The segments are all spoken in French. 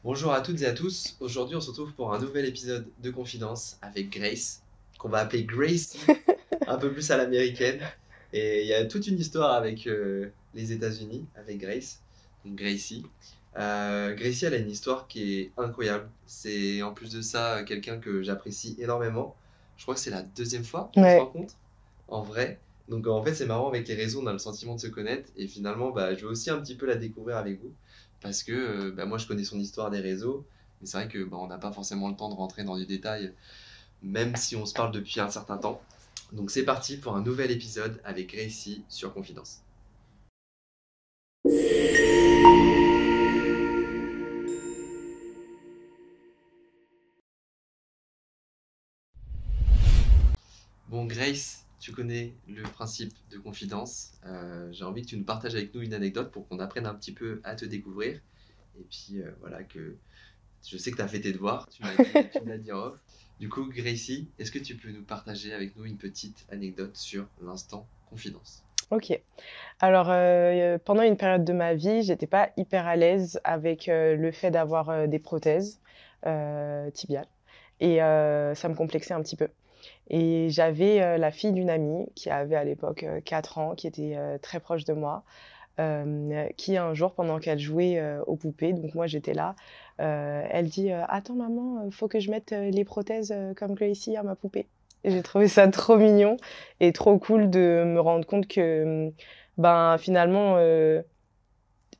Bonjour à toutes et à tous. Aujourd'hui, on se retrouve pour un nouvel épisode de Confidence avec Grace, qu'on va appeler Gracie, un peu plus à l'américaine. Et il y a toute une histoire avec les États-Unis, avec Grace, donc Gracie. Gracie, elle a une histoire qui est incroyable. C'est en plus de ça quelqu'un que j'apprécie énormément. Je crois que c'est la deuxième fois qu'on se Ouais, rencontre, en vrai. Donc en fait, c'est marrant avec les réseaux, on a le sentiment de se connaître. Et finalement, je veux aussi un petit peu la découvrir avec vous. Parce que moi, je connais son histoire des réseaux. Mais c'est vrai que on n'a pas forcément le temps de rentrer dans du détail, même si on se parle depuis un certain temps. Donc c'est parti pour un nouvel épisode avec Gracie sur Confidence. Bon, Grace, tu connais le principe de Confidence. J'ai envie que tu nous partages avec nous une anecdote pour qu'on apprenne un petit peu à te découvrir. Et puis voilà, que je sais que tu as fait tes devoirs, tu me l'as dit en off. Du coup, Gracie, est-ce que tu peux nous partager avec nous une petite anecdote sur l'instant Confidence? ok. Alors, pendant une période de ma vie, j'étais pas hyper à l'aise avec le fait d'avoir des prothèses tibiales. Et ça me complexait un petit peu. Et j'avais la fille d'une amie qui avait à l'époque 4 ans, qui était très proche de moi, qui un jour, pendant qu'elle jouait aux poupées, donc moi j'étais là, elle dit Attends maman, faut que je mette les prothèses comme Gracie à ma poupée. Et j'ai trouvé ça trop mignon et trop cool de me rendre compte que ben finalement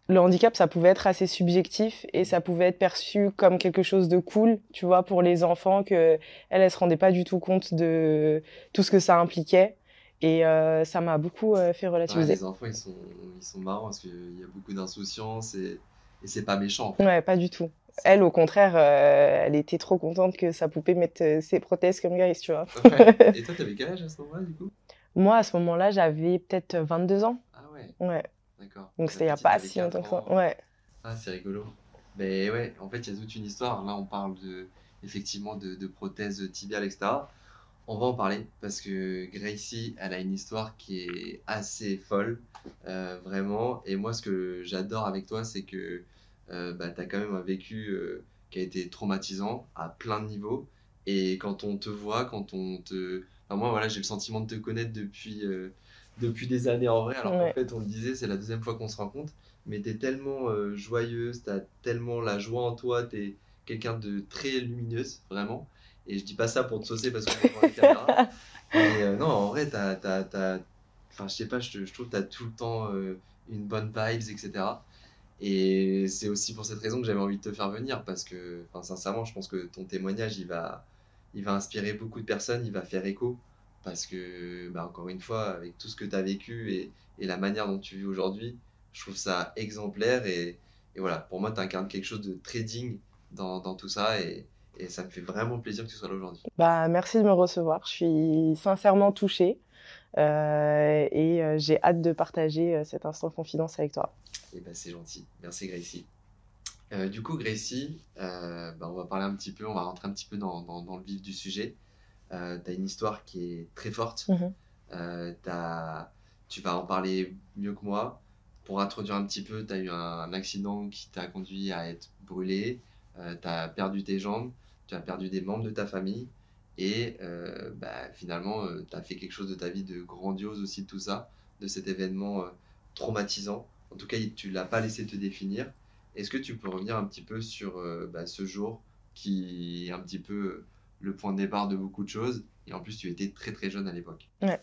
le handicap ça pouvait être assez subjectif et ça pouvait être perçu comme quelque chose de cool, tu vois, pour les enfants, que elle se rendait pas du tout compte de tout ce que ça impliquait. Et ça m'a beaucoup fait Ouais, relativiser. les enfants, ils sont marrants parce qu'il y a beaucoup d'insouciance et c'est pas méchant en fait. Ouais, pas du tout. Elle, au contraire, elle était trop contente que sa poupée mette ses prothèses comme Grace, tu vois. Ouais. Et toi, t'avais quel âge à ce moment-là du coup? Moi, à ce moment-là, j'avais peut-être 22 ans. Ah ouais, Ouais. d'accord. Donc Donc la c'était il y a petite pas avait si 4 longtemps que ça. ans. Ouais. Ah, c'est rigolo. Mais ouais, en fait, il y a toute une histoire. Là, on parle effectivement de prothèses tibiales, etc. On va en parler parce que Gracie, elle a une histoire qui est assez folle, vraiment. Et moi, ce que j'adore avec toi, c'est que tu as quand même un vécu qui a été traumatisant à plein de niveaux. Et quand on te voit, enfin, moi, voilà, j'ai le sentiment de te connaître depuis des années en vrai, alors qu'en Ouais. fait, on le disait, c'est la deuxième fois qu'on se rencontre. Mais tu es tellement joyeuse, tu as tellement la joie en toi, tu es quelqu'un de très lumineuse, vraiment. Et je dis pas ça pour te saucer parce qu'on est devant la caméra. Mais non, en vrai, enfin, je sais pas, je trouve que t'as tout le temps une bonne vibes, etc. Et c'est aussi pour cette raison que j'avais envie de te faire venir parce que, enfin, sincèrement, je pense que ton témoignage, il va inspirer beaucoup de personnes, il va faire écho. Parce que, encore une fois, avec tout ce que tu as vécu et la manière dont tu vis aujourd'hui, je trouve ça exemplaire. Et voilà, pour moi, tu incarnes quelque chose de très digne dans tout ça. Et ça me fait vraiment plaisir que tu sois là aujourd'hui. Bah, merci de me recevoir. Je suis sincèrement touchée et j'ai hâte de partager cet instant confidence avec toi. Et ben, c'est gentil. Merci, Gracie. Du coup, Gracie, on va parler un petit peu, on va rentrer un petit peu dans le vif du sujet. Tu as une histoire qui est très forte. Mhm. Tu vas en parler mieux que moi. Pour introduire un petit peu, tu as eu un accident qui t'a conduit à être brûlé. Tu as perdu tes jambes, tu as perdu des membres de ta famille. Et finalement, tu as fait quelque chose de ta vie de grandiose aussi, de tout ça, de cet événement traumatisant. En tout cas, tu l'as pas laissé te définir. Est-ce que tu peux revenir un petit peu sur ce jour qui est un petit peu le point de départ de beaucoup de choses? Et en plus, tu étais très très jeune à l'époque. Ouais.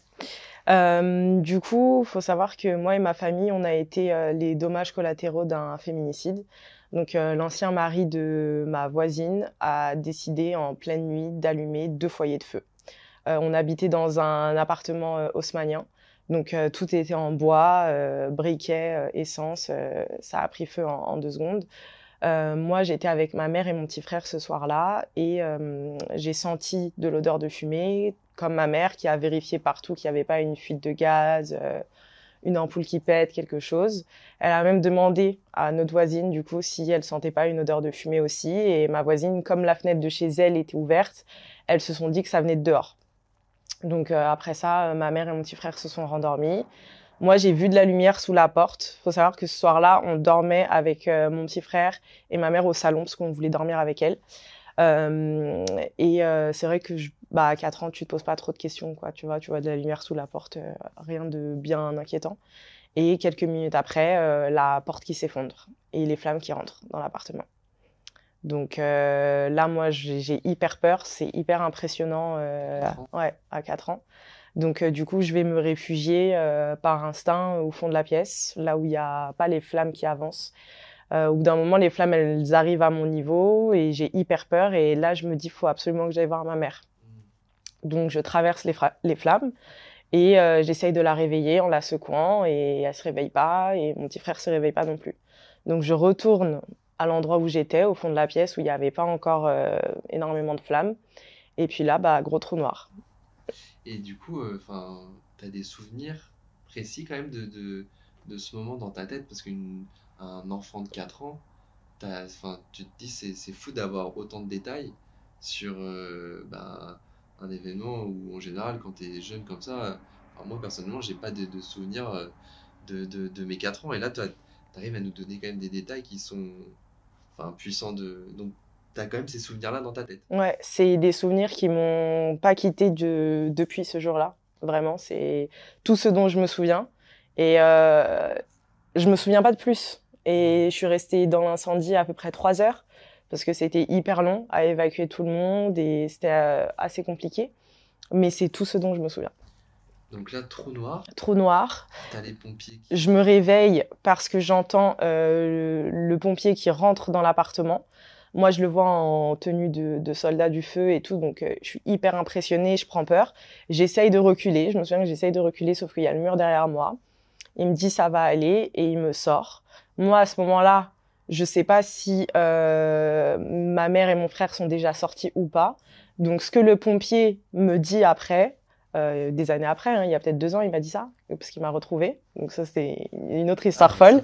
Du coup, faut savoir que moi et ma famille, on a été les dommages collatéraux d'un féminicide. Donc, l'ancien mari de ma voisine a décidé en pleine nuit d'allumer 2 foyers de feu. On habitait dans un appartement haussmannien. Donc, tout était en bois, briquet, essence. Ça a pris feu en 2 secondes. Moi, j'étais avec ma mère et mon petit frère ce soir-là et j'ai senti de l'odeur de fumée, comme ma mère qui a vérifié partout qu'il n'y avait pas une fuite de gaz, une ampoule qui pète, quelque chose. Elle a même demandé à notre voisine, du coup, si elle sentait pas une odeur de fumée aussi. Et ma voisine, comme la fenêtre de chez elle était ouverte, elles se sont dit que ça venait de dehors. Donc après ça, ma mère et mon petit frère se sont rendormis. Moi, j'ai vu de la lumière sous la porte. Faut savoir que ce soir-là, on dormait avec mon petit frère et ma mère au salon parce qu'on voulait dormir avec elle. C'est vrai que à 4 ans, tu te poses pas trop de questions, quoi. Tu vois de la lumière sous la porte, rien de bien inquiétant. Et quelques minutes après, la porte qui s'effondre et les flammes qui rentrent dans l'appartement. Donc là, moi, j'ai hyper peur. C'est hyper impressionnant. Ouais, à 4 ans. Donc du coup, je vais me réfugier par instinct au fond de la pièce, là où il n'y a pas les flammes qui avancent. Au bout d'un moment, les flammes, elles arrivent à mon niveau et j'ai hyper peur. Et là, je me dis, il faut absolument que j'aille voir ma mère. Donc je traverse les flammes et j'essaye de la réveiller en la secouant et elle se réveille pas et mon petit frère se réveille pas non plus. Donc je retourne à l'endroit où j'étais, au fond de la pièce où il n'y avait pas encore énormément de flammes. Et puis là, gros trou noir. Et du coup, tu as des souvenirs précis quand même de ce moment dans ta tête, parce qu'un enfant de 4 ans, tu te dis c'est fou d'avoir autant de détails sur un événement où en général quand tu es jeune comme ça, moi personnellement j'ai pas de souvenirs de mes 4 ans, et là tu arrives à nous donner quand même des détails qui sont puissants donc tu as quand même ces souvenirs là dans ta tête. Ouais, c'est des souvenirs qui m'ont pas quitté depuis ce jour-là. Vraiment, c'est tout ce dont je me souviens. Et je me souviens pas de plus. Et je suis restée dans l'incendie à peu près 3 heures parce que c'était hyper long à évacuer tout le monde et c'était assez compliqué. Mais c'est tout ce dont je me souviens. Donc là, trou noir. Trou noir. T'as les pompiers Je me réveille parce que j'entends le pompier qui rentre dans l'appartement. Moi, je le vois en tenue de soldat du feu et tout, donc je suis hyper impressionnée, je prends peur. J'essaye de reculer, je me souviens que j'essaye de reculer, sauf qu'il y a le mur derrière moi. Il me dit ça va aller et il me sort. Moi, à ce moment-là, je sais pas si ma mère et mon frère sont déjà sortis ou pas. Donc, ce que le pompier me dit après, des années après, hein, il y a peut-être 2 ans, il m'a dit ça, parce qu'il m'a retrouvée. Donc ça, c'est une autre histoire folle.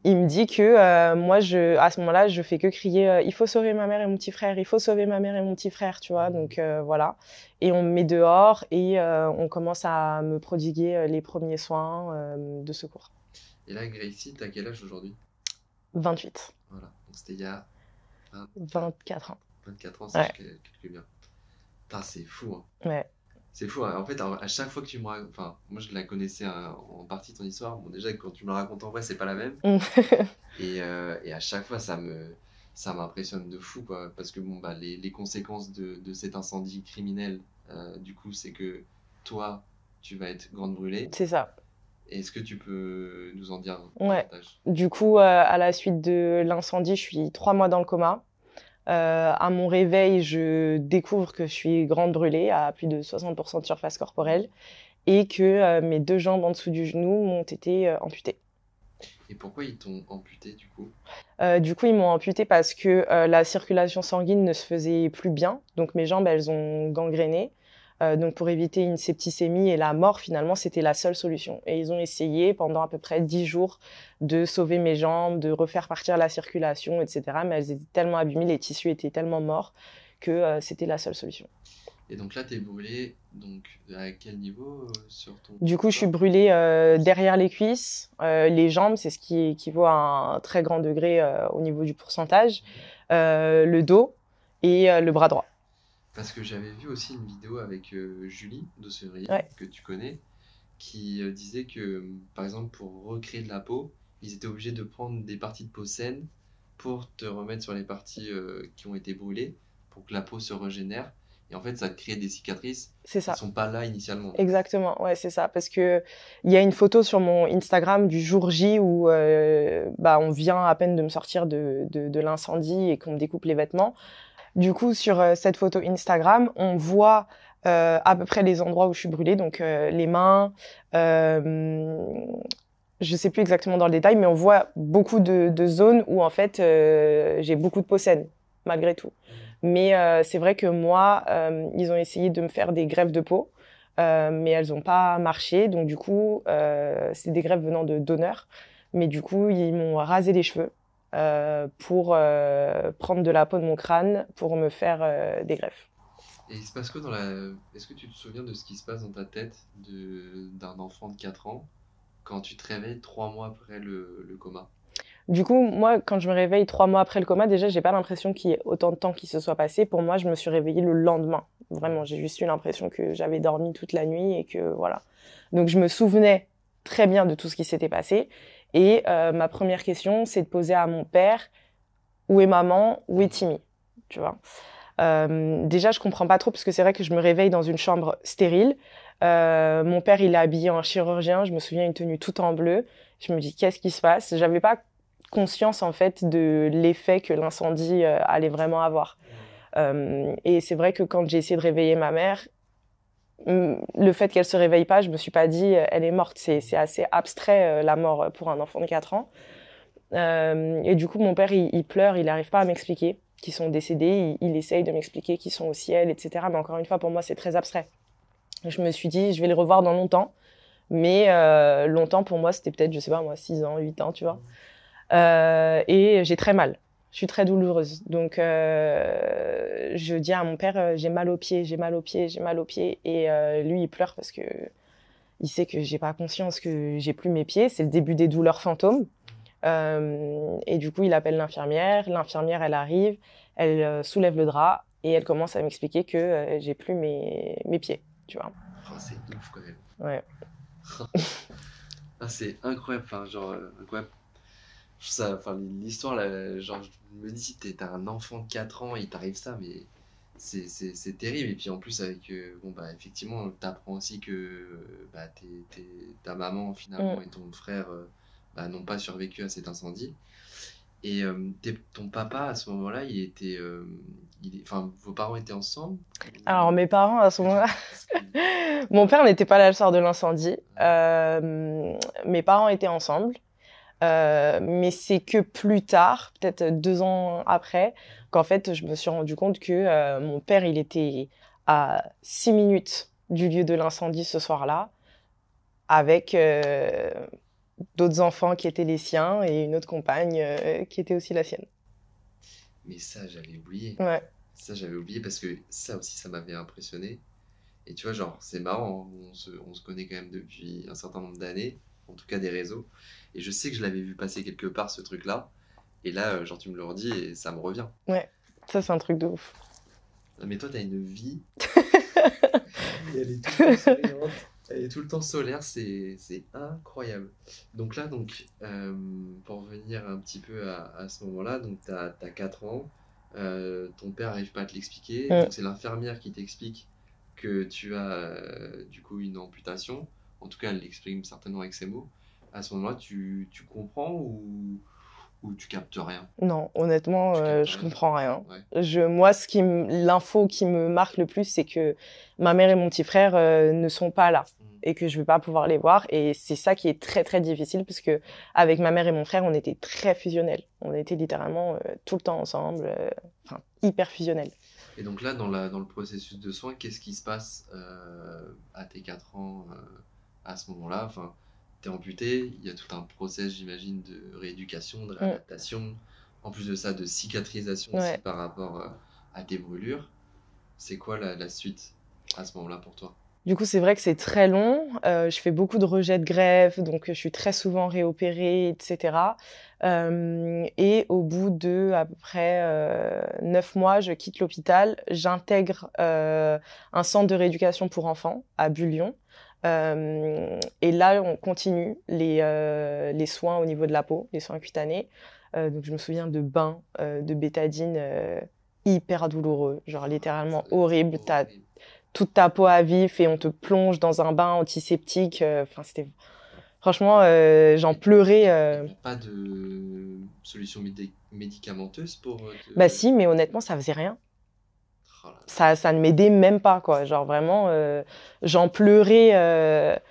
Il me dit que moi, à ce moment-là, je fais que crier il faut sauver ma mère et mon petit frère, il faut sauver ma mère et mon petit frère, tu vois. Donc voilà. Et on me met dehors et on commence à me prodiguer les premiers soins de secours. Et là, Gracie, t'as quel âge aujourd'hui? 28. Voilà, donc c'était il y a 24 ans. 24 ans, c'est quelque bien. Putain, c'est fou. Hein. Ouais. C'est fou, hein. En fait, à chaque fois que tu me racontes, moi je la connaissais en partie ton histoire. Bon, déjà, quand tu me la racontes en vrai, c'est pas la même. Et à chaque fois, ça m'impressionne de fou, quoi. Parce que bon, les conséquences de cet incendie criminel, du coup, c'est que toi, tu vas être grande brûlée. C'est ça. Est-ce que tu peux nous en dire davantage? Du coup, à la suite de l'incendie, je suis 3 mois dans le coma. À mon réveil, je découvre que je suis grande brûlée à plus de 60% de surface corporelle et que mes 2 jambes en dessous du genou m'ont été amputées. Et pourquoi ils t'ont amputée du coup? Du coup, ils m'ont amputée parce que la circulation sanguine ne se faisait plus bien. Donc mes jambes, elles ont gangréné. Donc pour éviter une septicémie et la mort, finalement, c'était la seule solution. Et ils ont essayé pendant à peu près 10 jours de sauver mes jambes, de refaire partir la circulation, etc. Mais elles étaient tellement abîmées, les tissus étaient tellement morts que c'était la seule solution. Et donc là, t'es brûlée, donc à quel niveau sur ton... Du coup, je suis brûlée derrière les cuisses, les jambes, c'est ce qui équivaut à un très grand degré au niveau du pourcentage, le dos et le bras droit. Parce que j'avais vu aussi une vidéo avec Julie Dossevrier, que tu connais, qui disait que, par exemple, pour recréer de la peau, ils étaient obligés de prendre des parties de peau saines pour te remettre sur les parties qui ont été brûlées, pour que la peau se régénère. Et en fait, ça te crée des cicatrices qui ne sont pas là initialement. Exactement, ouais, c'est ça. Parce qu'il y a une photo sur mon Instagram du jour J où on vient à peine de me sortir de l'incendie et qu'on me découpe les vêtements. Du coup, sur cette photo Instagram, on voit à peu près les endroits où je suis brûlée, donc les mains, je sais plus exactement dans le détail, mais on voit beaucoup de zones où en fait j'ai beaucoup de peau saine, malgré tout. Mais c'est vrai que moi, ils ont essayé de me faire des greffes de peau, mais elles n'ont pas marché, donc du coup, c'est des greffes venant de donneurs, mais du coup, ils m'ont rasé les cheveux. Pour prendre de la peau de mon crâne pour me faire des greffes. Et il se passe quoi Est-ce que tu te souviens de ce qui se passe dans ta tête d'un enfant de 4 ans quand tu te réveilles 3 mois après le coma? Du coup, moi, quand je me réveille 3 mois après le coma, déjà, j'ai pas l'impression qu'il y ait autant de temps qui se soit passé. Pour moi, je me suis réveillée le lendemain. Vraiment, j'ai juste eu l'impression que j'avais dormi toute la nuit et que voilà. Donc, je me souvenais très bien de tout ce qui s'était passé. Et ma première question, c'est de poser à mon père, où est maman, où est Timmy, tu vois. Déjà, je comprends pas trop parce que c'est vrai que je me réveille dans une chambre stérile. Mon père, il est habillé en chirurgien. Je me souviens une tenue toute en bleu. Je me dis, qu'est-ce qui se passe? J'avais pas conscience en fait de l'effet que l'incendie allait vraiment avoir. Et c'est vrai que quand j'ai essayé de réveiller ma mère, le fait qu'elle se réveille pas, je me suis pas dit elle est morte. C'est assez abstrait la mort pour un enfant de 4 ans. Et du coup, mon père, il pleure, il n'arrive pas à m'expliquer qu'ils sont décédés. Il essaye de m'expliquer qu'ils sont au ciel, etc. Mais encore une fois, pour moi, c'est très abstrait. Je me suis dit, je vais les revoir dans longtemps. Mais longtemps, pour moi, c'était peut-être, je sais pas moi, 6 ans, 8 ans, tu vois. Et j'ai très mal. Je suis très douloureuse. Donc, je dis à mon père, j'ai mal aux pieds, j'ai mal aux pieds, j'ai mal aux pieds. Et lui, il pleure parce que il sait que j'ai pas conscience que j'ai plus mes pieds. C'est le début des douleurs fantômes. Et du coup, il appelle l'infirmière. L'infirmière, elle arrive, elle soulève le drap et elle commence à m'expliquer que j'ai plus mes pieds, tu vois. Oh, c'est ouf quand même. Ouais. Ah, c'est incroyable, enfin, genre, incroyable. Ça, enfin, l'histoire, là, genre, je me dis, t'as un enfant de 4 ans, il t'arrive ça, mais c'est terrible. Et puis en plus, avec, bon, bah, effectivement, t'apprends aussi que bah, ta maman, finalement, et ton frère bah, n'ont pas survécu à cet incendie. Et ton papa, à ce moment-là, enfin, vos parents étaient ensemble? Alors, mes parents, à ce moment-là, mon père n'était pas là le soir de l'incendie. Mes parents étaient ensemble. Mais c'est que plus tard, peut-être 2 ans après, qu'en fait, je me suis rendu compte que mon père, il était à 6 minutes du lieu de l'incendie ce soir-là, avec d'autres enfants qui étaient les siens et une autre compagne qui était aussi la sienne. Mais ça, j'avais oublié. Ouais. Ça, j'avais oublié parce que ça aussi, ça m'avait impressionné. Et tu vois, genre, c'est marrant, hein, on se connaît quand même depuis un certain nombre d'années, en tout cas des réseaux. Et je sais que je l'avais vu passer quelque part, ce truc-là. Et là, genre, tu me le redis et ça me revient. Ouais, ça, c'est un truc de ouf. Non, mais toi, t'as une vie. Et elle est tout le temps souriante. Elle est tout le temps solaire, c'est incroyable. Donc là, pour revenir un petit peu à ce moment-là, donc t'as 4 ans, ton père n'arrive pas à te l'expliquer, donc c'est l'infirmière qui t'explique que tu as du coup une amputation. En tout cas, elle l'exprime certainement avec ses mots. À ce moment-là, tu comprends ou tu captes rien? Non, honnêtement, Tu captes je rien? comprends rien. Ouais. Moi, l'info qui me marque le plus, c'est que ma mère et mon petit frère ne sont pas là et que je vais pas pouvoir les voir. Et c'est ça qui est très très difficile parce que avec ma mère et mon frère, on était très fusionnels. On était littéralement tout le temps ensemble, enfin hyper fusionnels. Et donc là, dans le processus de soins, qu'est-ce qui se passe à tes 4 ans à ce moment-là? Enfin, t'es amputé, il y a tout un process, j'imagine, de rééducation, de réadaptation, en plus de ça, de cicatrisation aussi par rapport à tes brûlures. C'est quoi la suite à ce moment-là pour toi? Du coup, c'est vrai que c'est très long. Je fais beaucoup de rejets de greffe, donc je suis très souvent réopérée, etc. Et au bout de à peu près 9 mois, je quitte l'hôpital. J'intègre un centre de rééducation pour enfants à Bullion. Et là, on continue les soins au niveau de la peau, les soins cutanés. Donc, je me souviens de bains de bétadine hyper douloureux, genre littéralement horrible. T'as toute ta peau à vif et on te plonge dans un bain antiseptique. Enfin, c'était franchement, j'en pleurais. Il n'y a pas de solution médicamenteuse pour Bah si, mais honnêtement, ça faisait rien. Oh là là. Ça ne m'aidait même pas, quoi. Genre vraiment, j'en pleurais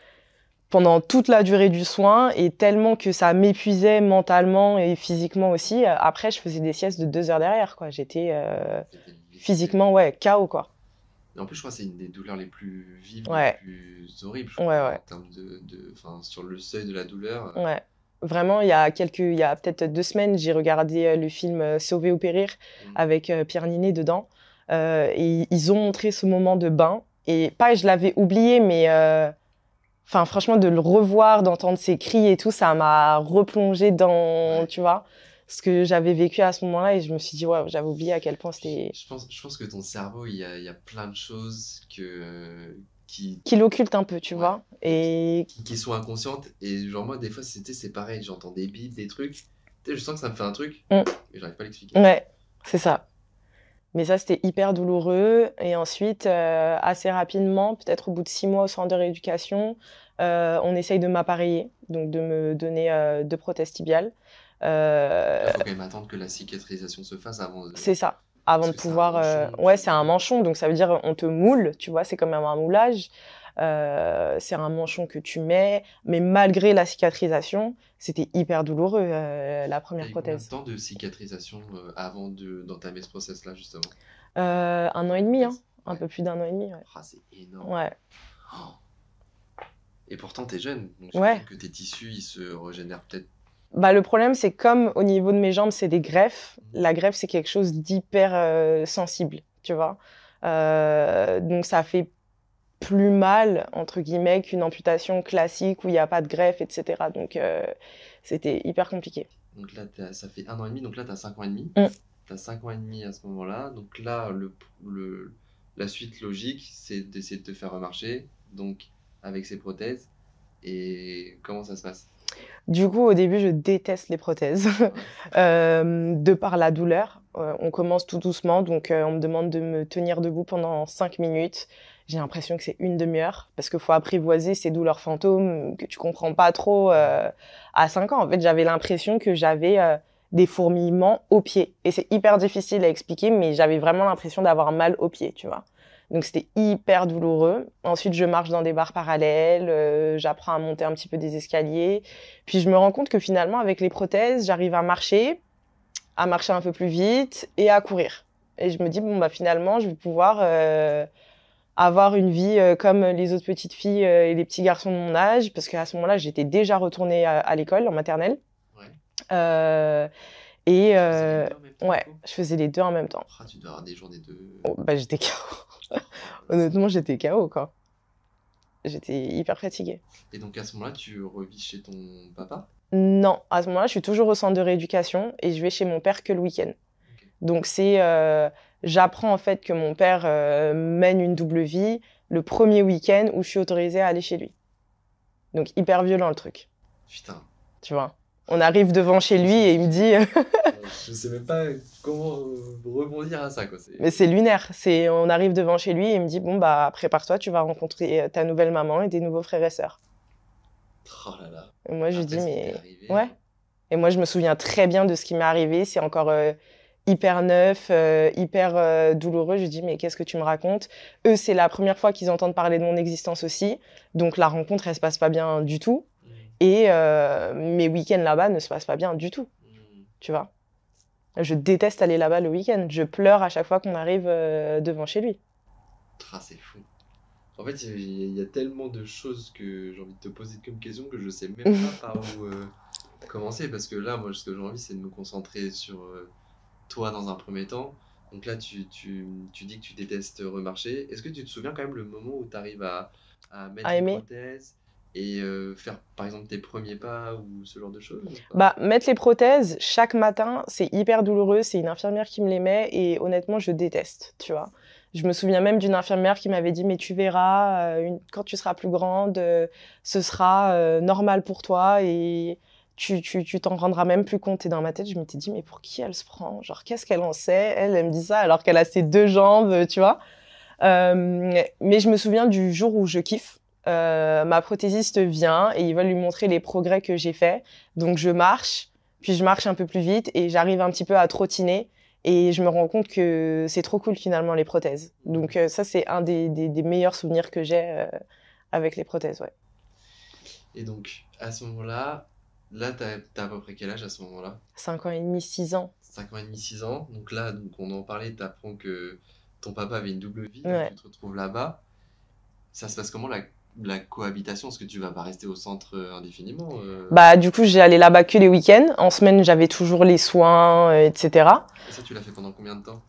pendant toute la durée du soin et tellement que ça m'épuisait mentalement et physiquement aussi. Après, je faisais des siestes de 2 heures derrière, quoi. J'étais physiquement, KO, quoi. Et en plus, je crois que c'est une des douleurs les plus vives, Ouais. les plus horribles, je crois, Ouais. en termes sur le seuil de la douleur. Ouais. Vraiment, il y a peut-être 2 semaines, j'ai regardé le film Sauver ou périr avec Pierre Ninet dedans. Et ils ont montré ce moment de bain. Et pas, je l'avais oublié, mais Enfin, franchement, de le revoir, d'entendre ses cris et tout, ça m'a replongé dans, Ouais. tu vois, ce que j'avais vécu à ce moment-là. Et je me suis dit, ouais, j'avais oublié à quel point c'était... Je pense que ton cerveau, il y a plein de choses qui, Qu'il occulte un peu, tu ouais, vois. Et qui sont inconscientes. Et genre, moi, des fois, c'est pareil. J'entends des bips, des trucs. Tu sais, je sens que ça me fait un truc, mm, mais j'arrive pas à l'expliquer. ouais, c'est ça. Mais ça, c'était hyper douloureux. Et ensuite, assez rapidement, peut-être au bout de 6 mois au centre de rééducation, on essaye de m'appareiller, donc de me donner 2 prothèses tibiales. Là, Euh, faut quand même attendre que la cicatrisation se fasse avant de... c'est ça. Avant Parce de que c'est un pouvoir... manchon, Ouais, c'est un manchon, donc ça veut dire on te moule, tu vois, c'est quand même un moulage. C'est un manchon que tu mets, mais malgré la cicatrisation, c'était hyper douloureux, la T'as première eu combien de prothèse. temps de cicatrisation avant d'entamer ce process-là, justement? 1 an et demi, hein. Prothèse. Un Ouais. peu plus d'1 an et demi, ouais. Ah, c'est énorme. Ouais. Oh. Et pourtant, t'es jeune, donc Ouais. j'imagine que tes tissus, ils se régénèrent peut-être. Bah, le problème, c'est comme au niveau de mes jambes, c'est des greffes. Mhm. La greffe, c'est quelque chose d'hyper sensible, tu vois. Donc, ça fait plus mal, entre guillemets, qu'une amputation classique où il n'y a pas de greffe, etc. Donc, c'était hyper compliqué. Donc là, ça fait 1 an et demi, donc là, t'as 5 ans et demi. Mm. T'as 5 ans et demi à ce moment-là. Donc là, la suite logique, c'est d'essayer de te faire remarcher, donc avec ces prothèses. Et comment ça se passe? Du coup, au début, je déteste les prothèses, Ouais. de par la douleur. On commence tout doucement, donc on me demande de me tenir debout pendant 5 minutes. J'ai l'impression que c'est une demi-heure, parce qu'il faut apprivoiser ces douleurs fantômes que tu comprends pas trop à 5 ans. En fait, j'avais l'impression que j'avais des fourmillements aux pieds. Et c'est hyper difficile à expliquer, mais j'avais vraiment l'impression d'avoir mal aux pieds, tu vois. Donc c'était hyper douloureux. Ensuite, je marche dans des barres parallèles, j'apprends à monter un petit peu des escaliers. Puis je me rends compte que finalement, avec les prothèses, j'arrive à marcher un peu plus vite et à courir. Et je me dis, bon, bah finalement, je vais pouvoir avoir une vie comme les autres petites filles et les petits garçons de mon âge, parce qu'à ce moment-là, j'étais déjà retournée à l'école, en maternelle. Ouais. Euh, et Tu faisais les deux en même temps, ouais, du coup? je faisais les deux en même temps. Ah, tu dois avoir des journées de... Oh, bah j'étais KO. Honnêtement, j'étais KO, quoi. J'étais hyper fatiguée. Et donc à ce moment-là, tu revis chez ton papa? Non, à ce moment-là, je suis toujours au centre de rééducation et je vais chez mon père que le week-end. Ok. Donc j'apprends en fait que mon père mène une double vie le premier week-end où je suis autorisée à aller chez lui. Donc hyper violent le truc, Putain. tu vois. On arrive devant chez lui et il me dit, Je sais même pas comment rebondir à ça, quoi. mais c'est lunaire. On arrive devant chez lui et il me dit, bon bah prépare-toi, tu vas rencontrer ta nouvelle maman et des nouveaux frères et sœurs. Oh là là. Et moi je lui Après dis, ce qui t'est mais arrivé, ouais. Et moi je me souviens très bien de ce qui m'est arrivé. C'est encore hyper neuf, hyper douloureux. Je lui dis, mais qu'est-ce que tu me racontes? Eux, c'est la première fois qu'ils entendent parler de mon existence aussi. Donc la rencontre, elle se passe pas bien du tout. Et mes week-ends là-bas ne se passent pas bien du tout, tu vois. Je déteste aller là-bas le week-end. Je pleure à chaque fois qu'on arrive devant chez lui. Ah, c'est fou. En fait, il y a tellement de choses que j'ai envie de te poser comme question que je sais même pas par où commencer. Parce que là, moi, ce que j'ai envie, c'est de me concentrer sur toi dans un premier temps. Donc là, tu dis que tu détestes remarcher. Est-ce que tu te souviens quand même le moment où tu arrives à mettre À les aimer. prothèses et faire, par exemple, tes premiers pas ou ce genre de choses ou pas? Bah, mettre les prothèses, chaque matin, c'est hyper douloureux. C'est une infirmière qui me les met et honnêtement, je déteste, tu vois. Je me souviens même d'une infirmière qui m'avait dit, mais tu verras, quand tu seras plus grande, ce sera normal pour toi et tu t'en rendras même plus compte. Et dans ma tête, je m'étais dit, mais pour qui elle se prend? Genre, qu'est-ce qu'elle en sait? Elle me dit ça alors qu'elle a ses 2 jambes, tu vois. Mais je me souviens du jour où je kiffe. Ma prothésiste vient et ils veulent lui montrer les progrès que j'ai faits. Donc je marche, puis je marche un peu plus vite et j'arrive un petit peu à trottiner. Et je me rends compte que c'est trop cool finalement les prothèses. Donc ça, c'est un des meilleurs souvenirs que j'ai avec les prothèses, ouais. Et donc, à ce moment-là, t'as à peu près quel âge à ce moment-là? 5 ans et demi, 6 ans. 5 ans et demi, 6 ans. Donc là, donc on en parlait, t'apprends que ton papa avait une double vie, donc Ouais. tu te retrouves là-bas. Ça se passe comment la cohabitation? Est-ce que tu vas pas rester au centre indéfiniment Bah du coup, j'ai allé là-bas que les week-ends. En semaine, j'avais toujours les soins, etc. Et ça, tu l'as fait pendant combien de temps?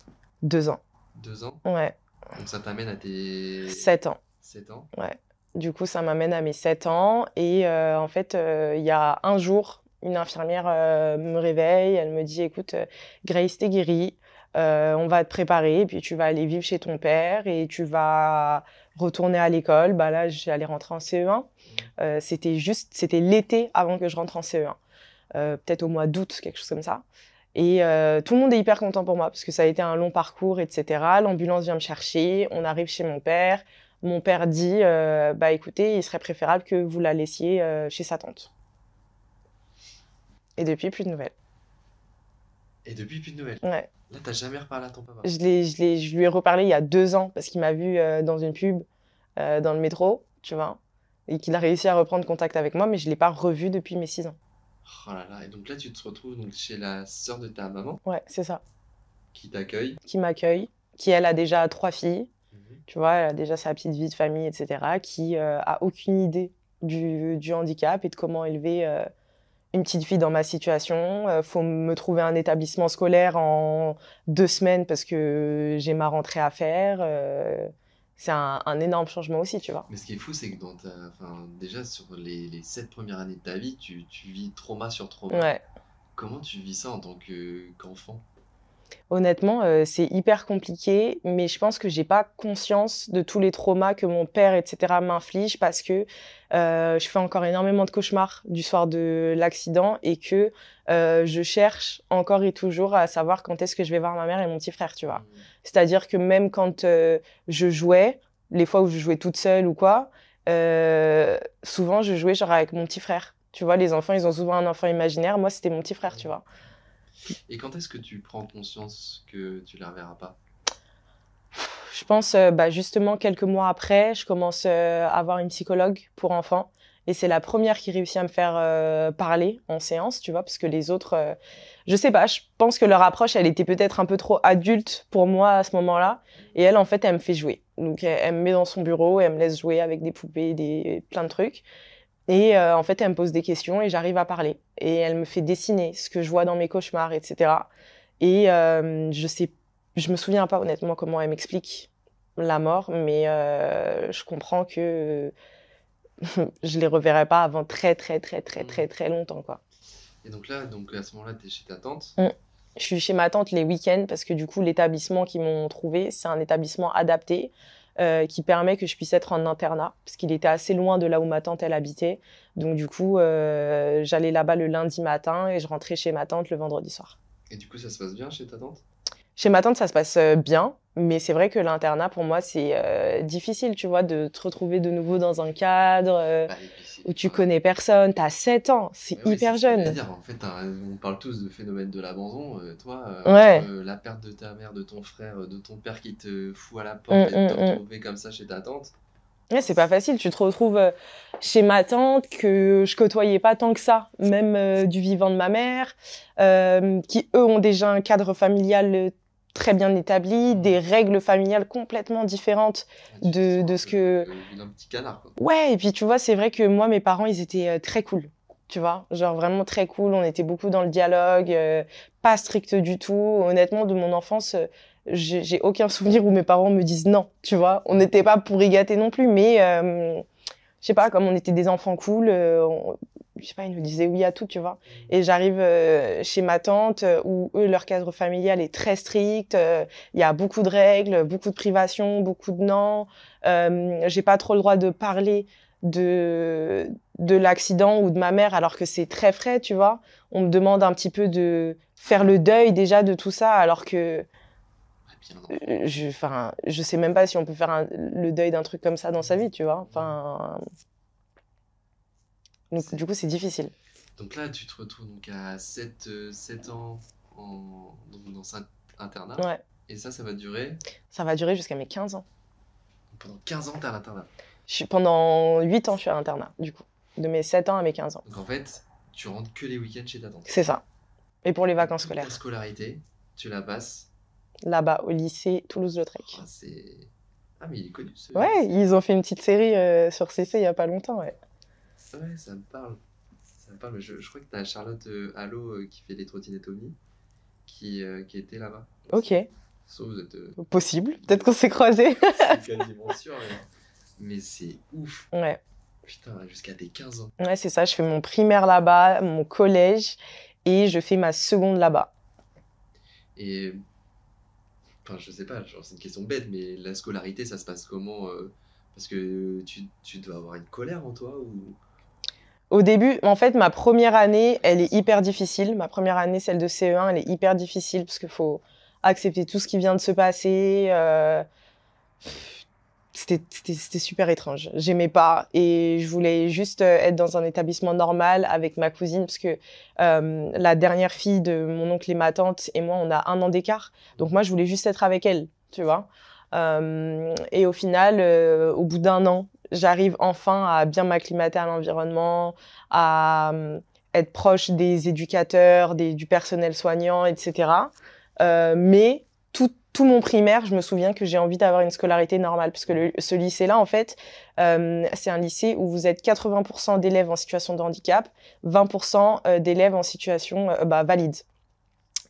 2 ans. 2 ans? Ouais. Donc ça t'amène à tes 7 ans. 7 ans? Ouais. Du coup, ça m'amène à mes 7 ans. Et en fait, il y a un jour, une infirmière me réveille. Elle me dit, écoute, Grace, t'es guérie. On va te préparer. Et puis, tu vas aller vivre chez ton père et tu vas retourner à l'école. Bah là, j'allais rentrer en CE1. C'était l'été avant que je rentre en CE1. Peut-être au mois d'août, quelque chose comme ça. Et tout le monde est hyper content pour moi parce que ça a été un long parcours, etc. L'ambulance vient me chercher, on arrive chez mon père. Mon père dit, bah écoutez, il serait préférable que vous la laissiez chez sa tante. Et depuis, plus de nouvelles. Et depuis, plus de nouvelles. Ouais. Là, t'as jamais reparlé à ton papa? Je lui ai reparlé il y a 2 ans parce qu'il m'a vu dans une pub dans le métro, tu vois, et qu'il a réussi à reprendre contact avec moi, mais je l'ai pas revu depuis mes 6 ans. Oh là là, et donc là, tu te retrouves donc chez la sœur de ta maman Ouais, c'est ça. qui t'accueille. Qui m'accueille, qui elle a déjà 3 filles. Mhm. Tu vois, elle a déjà sa petite vie de famille, etc., qui a aucune idée du handicap et de comment élever une petite fille dans ma situation. Faut me trouver un établissement scolaire en 2 semaines parce que j'ai ma rentrée à faire. C'est un énorme changement aussi, tu vois. Mais ce qui est fou, c'est que déjà sur les 7 premières années de ta vie, tu vis trauma sur trauma. Ouais. Comment tu vis ça en tant qu'enfant? Honnêtement, c'est hyper compliqué, mais je pense que j'ai pas conscience de tous les traumas que mon père, etc., m'inflige parce que je fais encore énormément de cauchemars du soir de l'accident et que je cherche encore et toujours à savoir quand est-ce que je vais voir ma mère et mon petit frère, tu vois. C'est-à-dire que même quand je jouais, les fois où je jouais toute seule ou quoi, souvent je jouais genre avec mon petit frère. Tu vois, les enfants, ils ont souvent un enfant imaginaire. Moi, c'était mon petit frère, tu vois. Et quand est-ce que tu prends conscience que tu la reverras pas? Je pense, justement, quelques mois après, je commence à avoir une psychologue pour enfants. Et c'est la première qui réussit à me faire parler en séance, tu vois, parce que les autres, je sais pas, je pense que leur approche, elle était peut-être un peu trop adulte pour moi à ce moment-là. Et elle, en fait, elle me fait jouer. Donc, elle me met dans son bureau, elle me laisse jouer avec des poupées, plein de trucs. Et en fait, elle me pose des questions et j'arrive à parler. Et elle me fait dessiner ce que je vois dans mes cauchemars, etc. Et je me souviens pas honnêtement comment elle m'explique la mort, mais je comprends que je les reverrai pas avant très très très très très très longtemps, quoi. Et donc là, à ce moment-là, tu es chez ta tante. Je suis chez ma tante les week-ends parce que du coup, l'établissement qu'ils m'ont trouvé, c'est un établissement adapté qui permet que je puisse être en internat parce qu'il était assez loin de là où ma tante elle habitait. Donc du coup, j'allais là-bas le lundi matin et je rentrais chez ma tante le vendredi soir. Et du coup, ça se passe bien chez ta tante? Chez ma tante, ça se passe bien, mais c'est vrai que l'internat, pour moi, c'est difficile, tu vois, de te retrouver de nouveau dans un cadre où tu connais personne. T'as 7 ans, c'est hyper jeune. C'est-à-dire, en fait, on parle tous de phénomène de l'abandon. Toi, Ouais. entre la perte de ta mère, de ton frère, de ton père qui te fout à la porte et de te retrouver comme ça chez ta tante. Ouais, c'est pas facile. Tu te retrouves chez ma tante que je côtoyais pas tant que ça, même du vivant de ma mère, qui eux ont déjà un cadre familial très bien établi, des règles familiales complètement différentes de ce que... Un petit canard, quoi. Ouais, et puis tu vois, c'est vrai que moi, mes parents, ils étaient très cool, tu vois, genre vraiment très cool, on était beaucoup dans le dialogue, pas strict du tout. Honnêtement, de mon enfance, j'ai aucun souvenir où mes parents me disent non, tu vois. On n'était pas pourri gâtés non plus, mais je sais pas, comme on était des enfants cool, je sais pas, ils nous disaient oui à tout, tu vois. Et j'arrive chez ma tante où eux, leur cadre familial est très strict. Il y a beaucoup de règles, beaucoup de privations, beaucoup de non. J'ai pas trop le droit de parler de l'accident ou de ma mère alors que c'est très frais, tu vois. On me demande un petit peu de faire le deuil déjà de tout ça alors que je sais même pas si on peut faire le deuil d'un truc comme ça dans sa vie, tu vois. Enfin, donc, du coup, c'est difficile. Donc là, tu te retrouves donc à 7 ans dans cet internat. Ouais. Et ça va durer? Ça va durer jusqu'à mes 15 ans. Donc pendant 15 ans, t'es à l'internat? Pendant 8 ans, je suis à l'internat, du coup. De mes 7 ans à mes 15 ans. Donc en fait, tu rentres que les week-ends chez ta tante? C'est ça. Et pour les vacances scolaires. Ta scolarité, tu la passes? Là-bas, au lycée Toulouse-Lautrec. Ah, mais il est connu, Ouais, ils ont fait une petite série sur CC il y a pas longtemps, ouais. Ouais, ça me parle. Je crois que t'as Charlotte Allo qui fait les trottinettes Omni qui était là-bas. Ok. Sauf vous êtes... Possible. Peut-être qu'on s'est croisés. C'est quasiment sûr. Mais c'est ouf. Ouais. Putain, jusqu'à tes 15 ans. Ouais, c'est ça. Je fais mon primaire là-bas, mon collège, et je fais ma seconde là-bas. Et, enfin, je sais pas, genre, c'est une question bête, mais la scolarité, ça se passe comment parce que tu dois avoir une colère en toi ou... Au début, en fait, ma première année, elle est hyper difficile. Ma première année, celle de CE1, elle est hyper difficile parce qu'il faut accepter tout ce qui vient de se passer. C'était super étrange. J'aimais pas et je voulais juste être dans un établissement normal avec ma cousine parce que la dernière fille de mon oncle et ma tante et moi, on a 1 an d'écart. Donc moi, je voulais juste être avec elle, tu vois. Et au final, au bout d'1 an, j'arrive enfin à bien m'acclimater à l'environnement, à être proche des éducateurs, du personnel soignant, etc. Mais tout mon primaire, je me souviens que j'ai envie d'avoir une scolarité normale, parce que ce lycée-là, en fait, c'est un lycée où vous êtes 80% d'élèves en situation de handicap, 20% d'élèves en situation valide.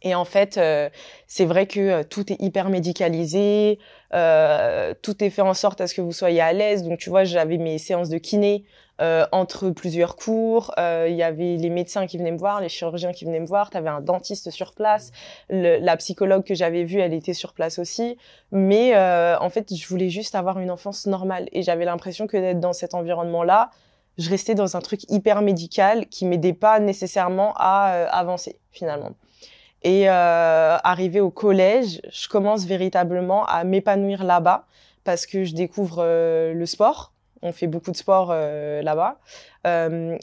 Et en fait, c'est vrai que tout est hyper médicalisé, tout est fait en sorte à ce que vous soyez à l'aise. Donc, tu vois, j'avais mes séances de kiné entre plusieurs cours. Il y avait les médecins qui venaient me voir, les chirurgiens qui venaient me voir. Tu avais un dentiste sur place. La psychologue que j'avais vue, elle était sur place aussi. Mais en fait, je voulais juste avoir une enfance normale. Et j'avais l'impression que d'être dans cet environnement-là, je restais dans un truc hyper médical qui m'aidait pas nécessairement à avancer, finalement. Et arrivé au collège, je commence véritablement à m'épanouir là-bas parce que je découvre le sport. On fait beaucoup de sport là-bas.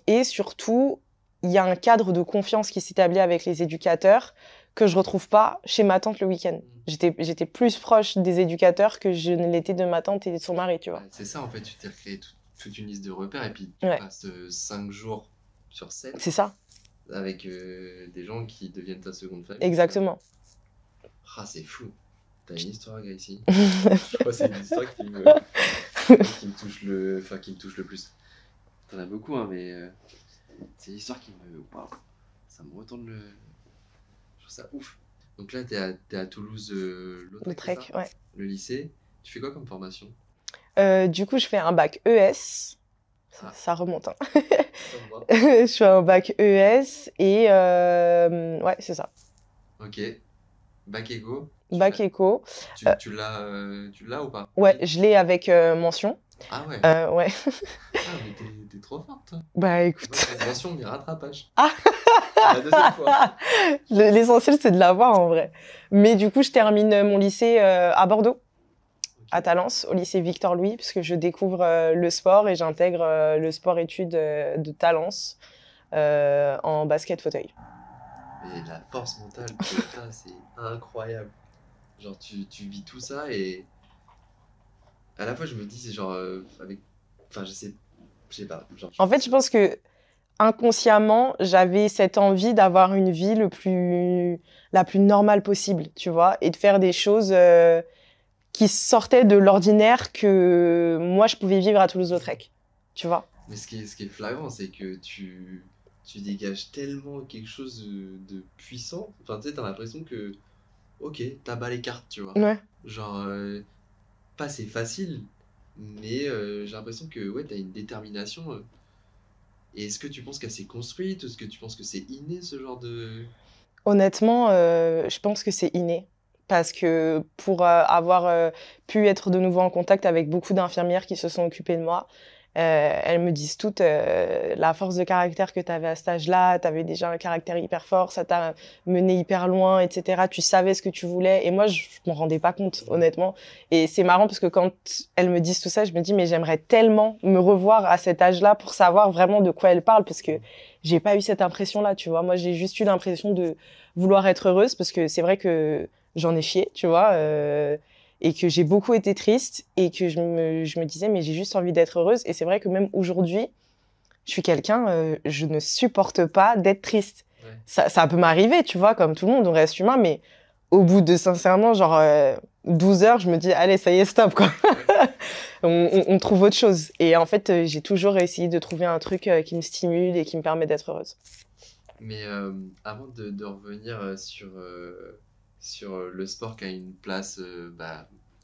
Et surtout, il y a un cadre de confiance qui s'établit avec les éducateurs que je retrouve pas chez ma tante le week-end. J'étais plus proche des éducateurs que je ne l'étais de ma tante et de son mari, tu vois. Ouais, c'est ça, en fait, tu t'es créé toute une liste de repères et puis tu passes 5 jours sur 7. C'est ça. Avec des gens qui deviennent ta seconde famille. Exactement. Ah, c'est fou. T'as une histoire, Gracie. Je crois que c'est une histoire qui me touche le plus. T'en as beaucoup, hein, mais c'est une histoire qui me... Waouh, ça me retourne le... Je trouve ça ouf. Donc là, t'es à Toulouse, Lautrec, ouais. Le lycée. Tu fais quoi comme formation? Du coup, je fais un bac ES. Ça remonte, hein. Je suis en bac ES et ouais, c'est ça. Ok. Bac éco. Bac éco. Tu l'as ou pas? Ouais, je l'ai avec mention. Ah ouais. Ouais. Ah, mais t'es trop forte, toi. Bah écoute. Mention, mais rattrapage. Ah. La deuxième fois. L'essentiel, c'est de l'avoir en vrai. Mais du coup, je termine mon lycée à Bordeaux. À Talence, au lycée Victor Louis, puisque je découvre le sport et j'intègre le sport-études de Talence en basket fauteuil. Et la force mentale que t'as, c'est incroyable. Genre, tu vis tout ça et à la fois, je me dis, c'est genre, enfin, je sais pas. Genre, en fait, je pense que inconsciemment, j'avais cette envie d'avoir une vie la plus normale possible, tu vois, et de faire des choses qui sortaient de l'ordinaire que moi, je pouvais vivre à Toulouse-Lautrec, tu vois. Mais ce qui est flagrant, c'est que tu dégages tellement quelque chose de puissant. Enfin, tu sais, t'as l'impression que, ok, t'as bas les cartes, tu vois. Ouais. Genre, pas c'est facile, mais j'ai l'impression que, ouais, t'as une détermination. Et est-ce que tu penses qu'elle s'est construite? Est-ce que tu penses que c'est inné, ce genre de... Honnêtement, je pense que c'est inné. Parce que pour avoir pu être de nouveau en contact avec beaucoup d'infirmières qui se sont occupées de moi, elles me disent toutes la force de caractère que tu avais à cet âge-là, tu avais déjà un caractère hyper fort, ça t'a mené hyper loin, etc. Tu savais ce que tu voulais. Et moi, je m'en rendais pas compte, honnêtement. Et c'est marrant parce que quand elles me disent tout ça, je me dis, mais j'aimerais tellement me revoir à cet âge-là pour savoir vraiment de quoi elles parlent, parce que j'ai pas eu cette impression-là, tu vois. Moi, j'ai juste eu l'impression de vouloir être heureuse, parce que c'est vrai que j'en ai chié, tu vois, et que j'ai beaucoup été triste, et que je me disais, mais j'ai juste envie d'être heureuse. Et c'est vrai que même aujourd'hui, je suis quelqu'un, je ne supporte pas d'être triste. Ouais. Ça peut m'arriver, tu vois, comme tout le monde, on reste humain, mais au bout de, sincèrement, genre 12 heures, je me dis, allez, ça y est, stop, quoi. Ouais. on trouve autre chose. Et en fait, j'ai toujours essayé de trouver un truc qui me stimule et qui me permet d'être heureuse. Mais avant de revenir sur le sport qui a une place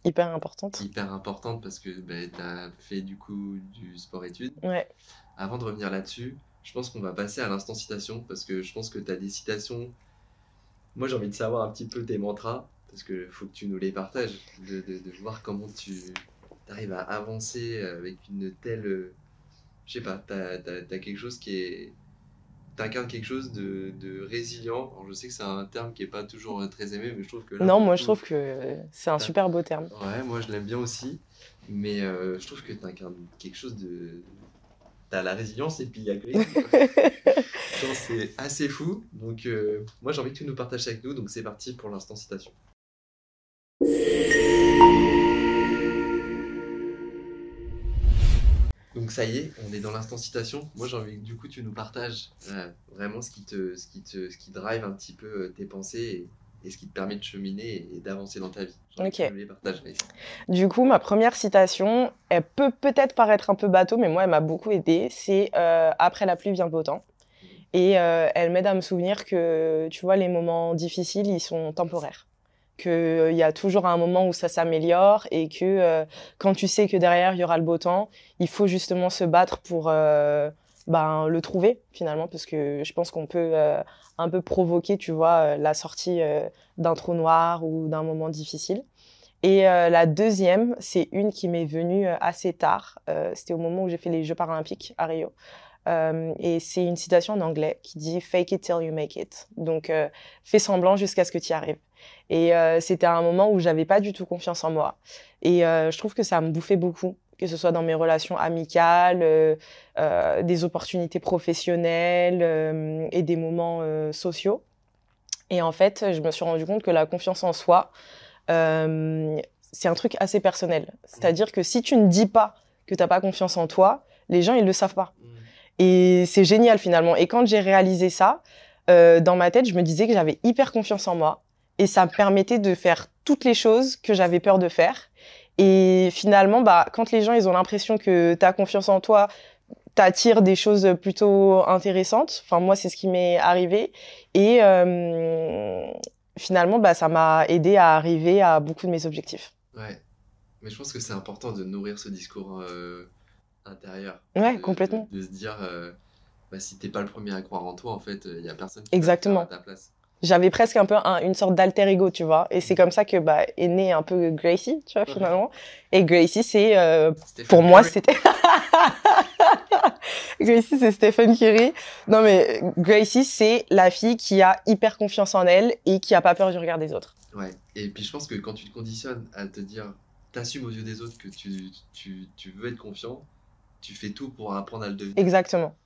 Hyper importante. hyper importante parce que tu as fait du coup du sport-études. Ouais. Avant de revenir là-dessus, je pense qu'on va passer à l'instant citation parce que je pense que tu as des citations. Moi, j'ai envie de savoir un petit peu tes mantras parce que faut que tu nous les partages, de voir comment tu arrives à avancer avec une telle. Je sais pas, t'as quelque chose qui est. T'incarnes quelque chose de résilient. Alors, je sais que c'est un terme qui est pas toujours très aimé, mais je trouve que là, Non, pour le moi je coup, trouve que c'est un super beau terme. ouais, moi je l'aime bien aussi. Mais je trouve que t'incarnes quelque chose de. T'as la résilience et puis il y a que genre, c'est assez fou. Donc, moi j'ai envie que tu nous partages ça avec nous. Donc, c'est parti pour l'instant citation. Donc ça y est, on est dans l'instant citation. Moi j'ai envie que du coup tu nous partages vraiment ce qui drive un petit peu tes pensées et ce qui te permet de cheminer et d'avancer dans ta vie. J'ai envie que Ok. tu nous les partages, Grace. Du coup, ma première citation, elle peut peut-être paraître un peu bateau, mais moi, elle m'a beaucoup aidée. C'est après la pluie vient le beau temps. Et elle m'aide à me souvenir que, tu vois, les moments difficiles, ils sont temporaires. Qu'il y a toujours un moment où ça s'améliore et que quand tu sais que derrière, il y aura le beau temps, il faut justement se battre pour le trouver, finalement, parce que je pense qu'on peut un peu provoquer, tu vois, la sortie d'un trou noir ou d'un moment difficile. Et la deuxième, c'est une qui m'est venue assez tard. C'était au moment où j'ai fait les Jeux paralympiques à Rio. Et c'est une citation en anglais qui dit "Fake it till you make it". Donc, fais semblant jusqu'à ce que tu y arrives. Et c'était un moment où j'avais pas du tout confiance en moi. Et je trouve que ça me bouffait beaucoup, que ce soit dans mes relations amicales, des opportunités professionnelles et des moments sociaux. Et en fait, je me suis rendu compte que la confiance en soi, c'est un truc assez personnel. C'est-à-dire que si tu ne dis pas que t'as pas confiance en toi, les gens, ils le savent pas. Et c'est génial finalement. Et quand j'ai réalisé ça, dans ma tête, je me disais que j'avais hyper confiance en moi. Et ça me permettait de faire toutes les choses que j'avais peur de faire. Et finalement, quand les gens ils ont l'impression que tu as confiance en toi, t'attires des choses plutôt intéressantes. Enfin, moi, c'est ce qui m'est arrivé. Et finalement, ça m'a aidé à arriver à beaucoup de mes objectifs. Ouais, mais je pense que c'est important de nourrir ce discours intérieur, Ouais, complètement. de se dire si t'es pas le premier à croire en toi, en fait, il y a personne qui va le faire à Exactement. ta place. J'avais presque un peu une sorte d'alter ego, tu vois. Et c'est comme ça que est né un peu Gracie, tu vois, finalement. Et Gracie, c'est pour moi, Curry. c'était Gracie, c'est Stephen Curry. Non, mais Gracie, c'est la fille qui a hyper confiance en elle et qui a pas peur du regard des autres. Ouais, et puis je pense que quand tu te conditionnes à te dire, t'assumes aux yeux des autres que tu veux être confiant, tu fais tout pour apprendre à le devenir. Exactement.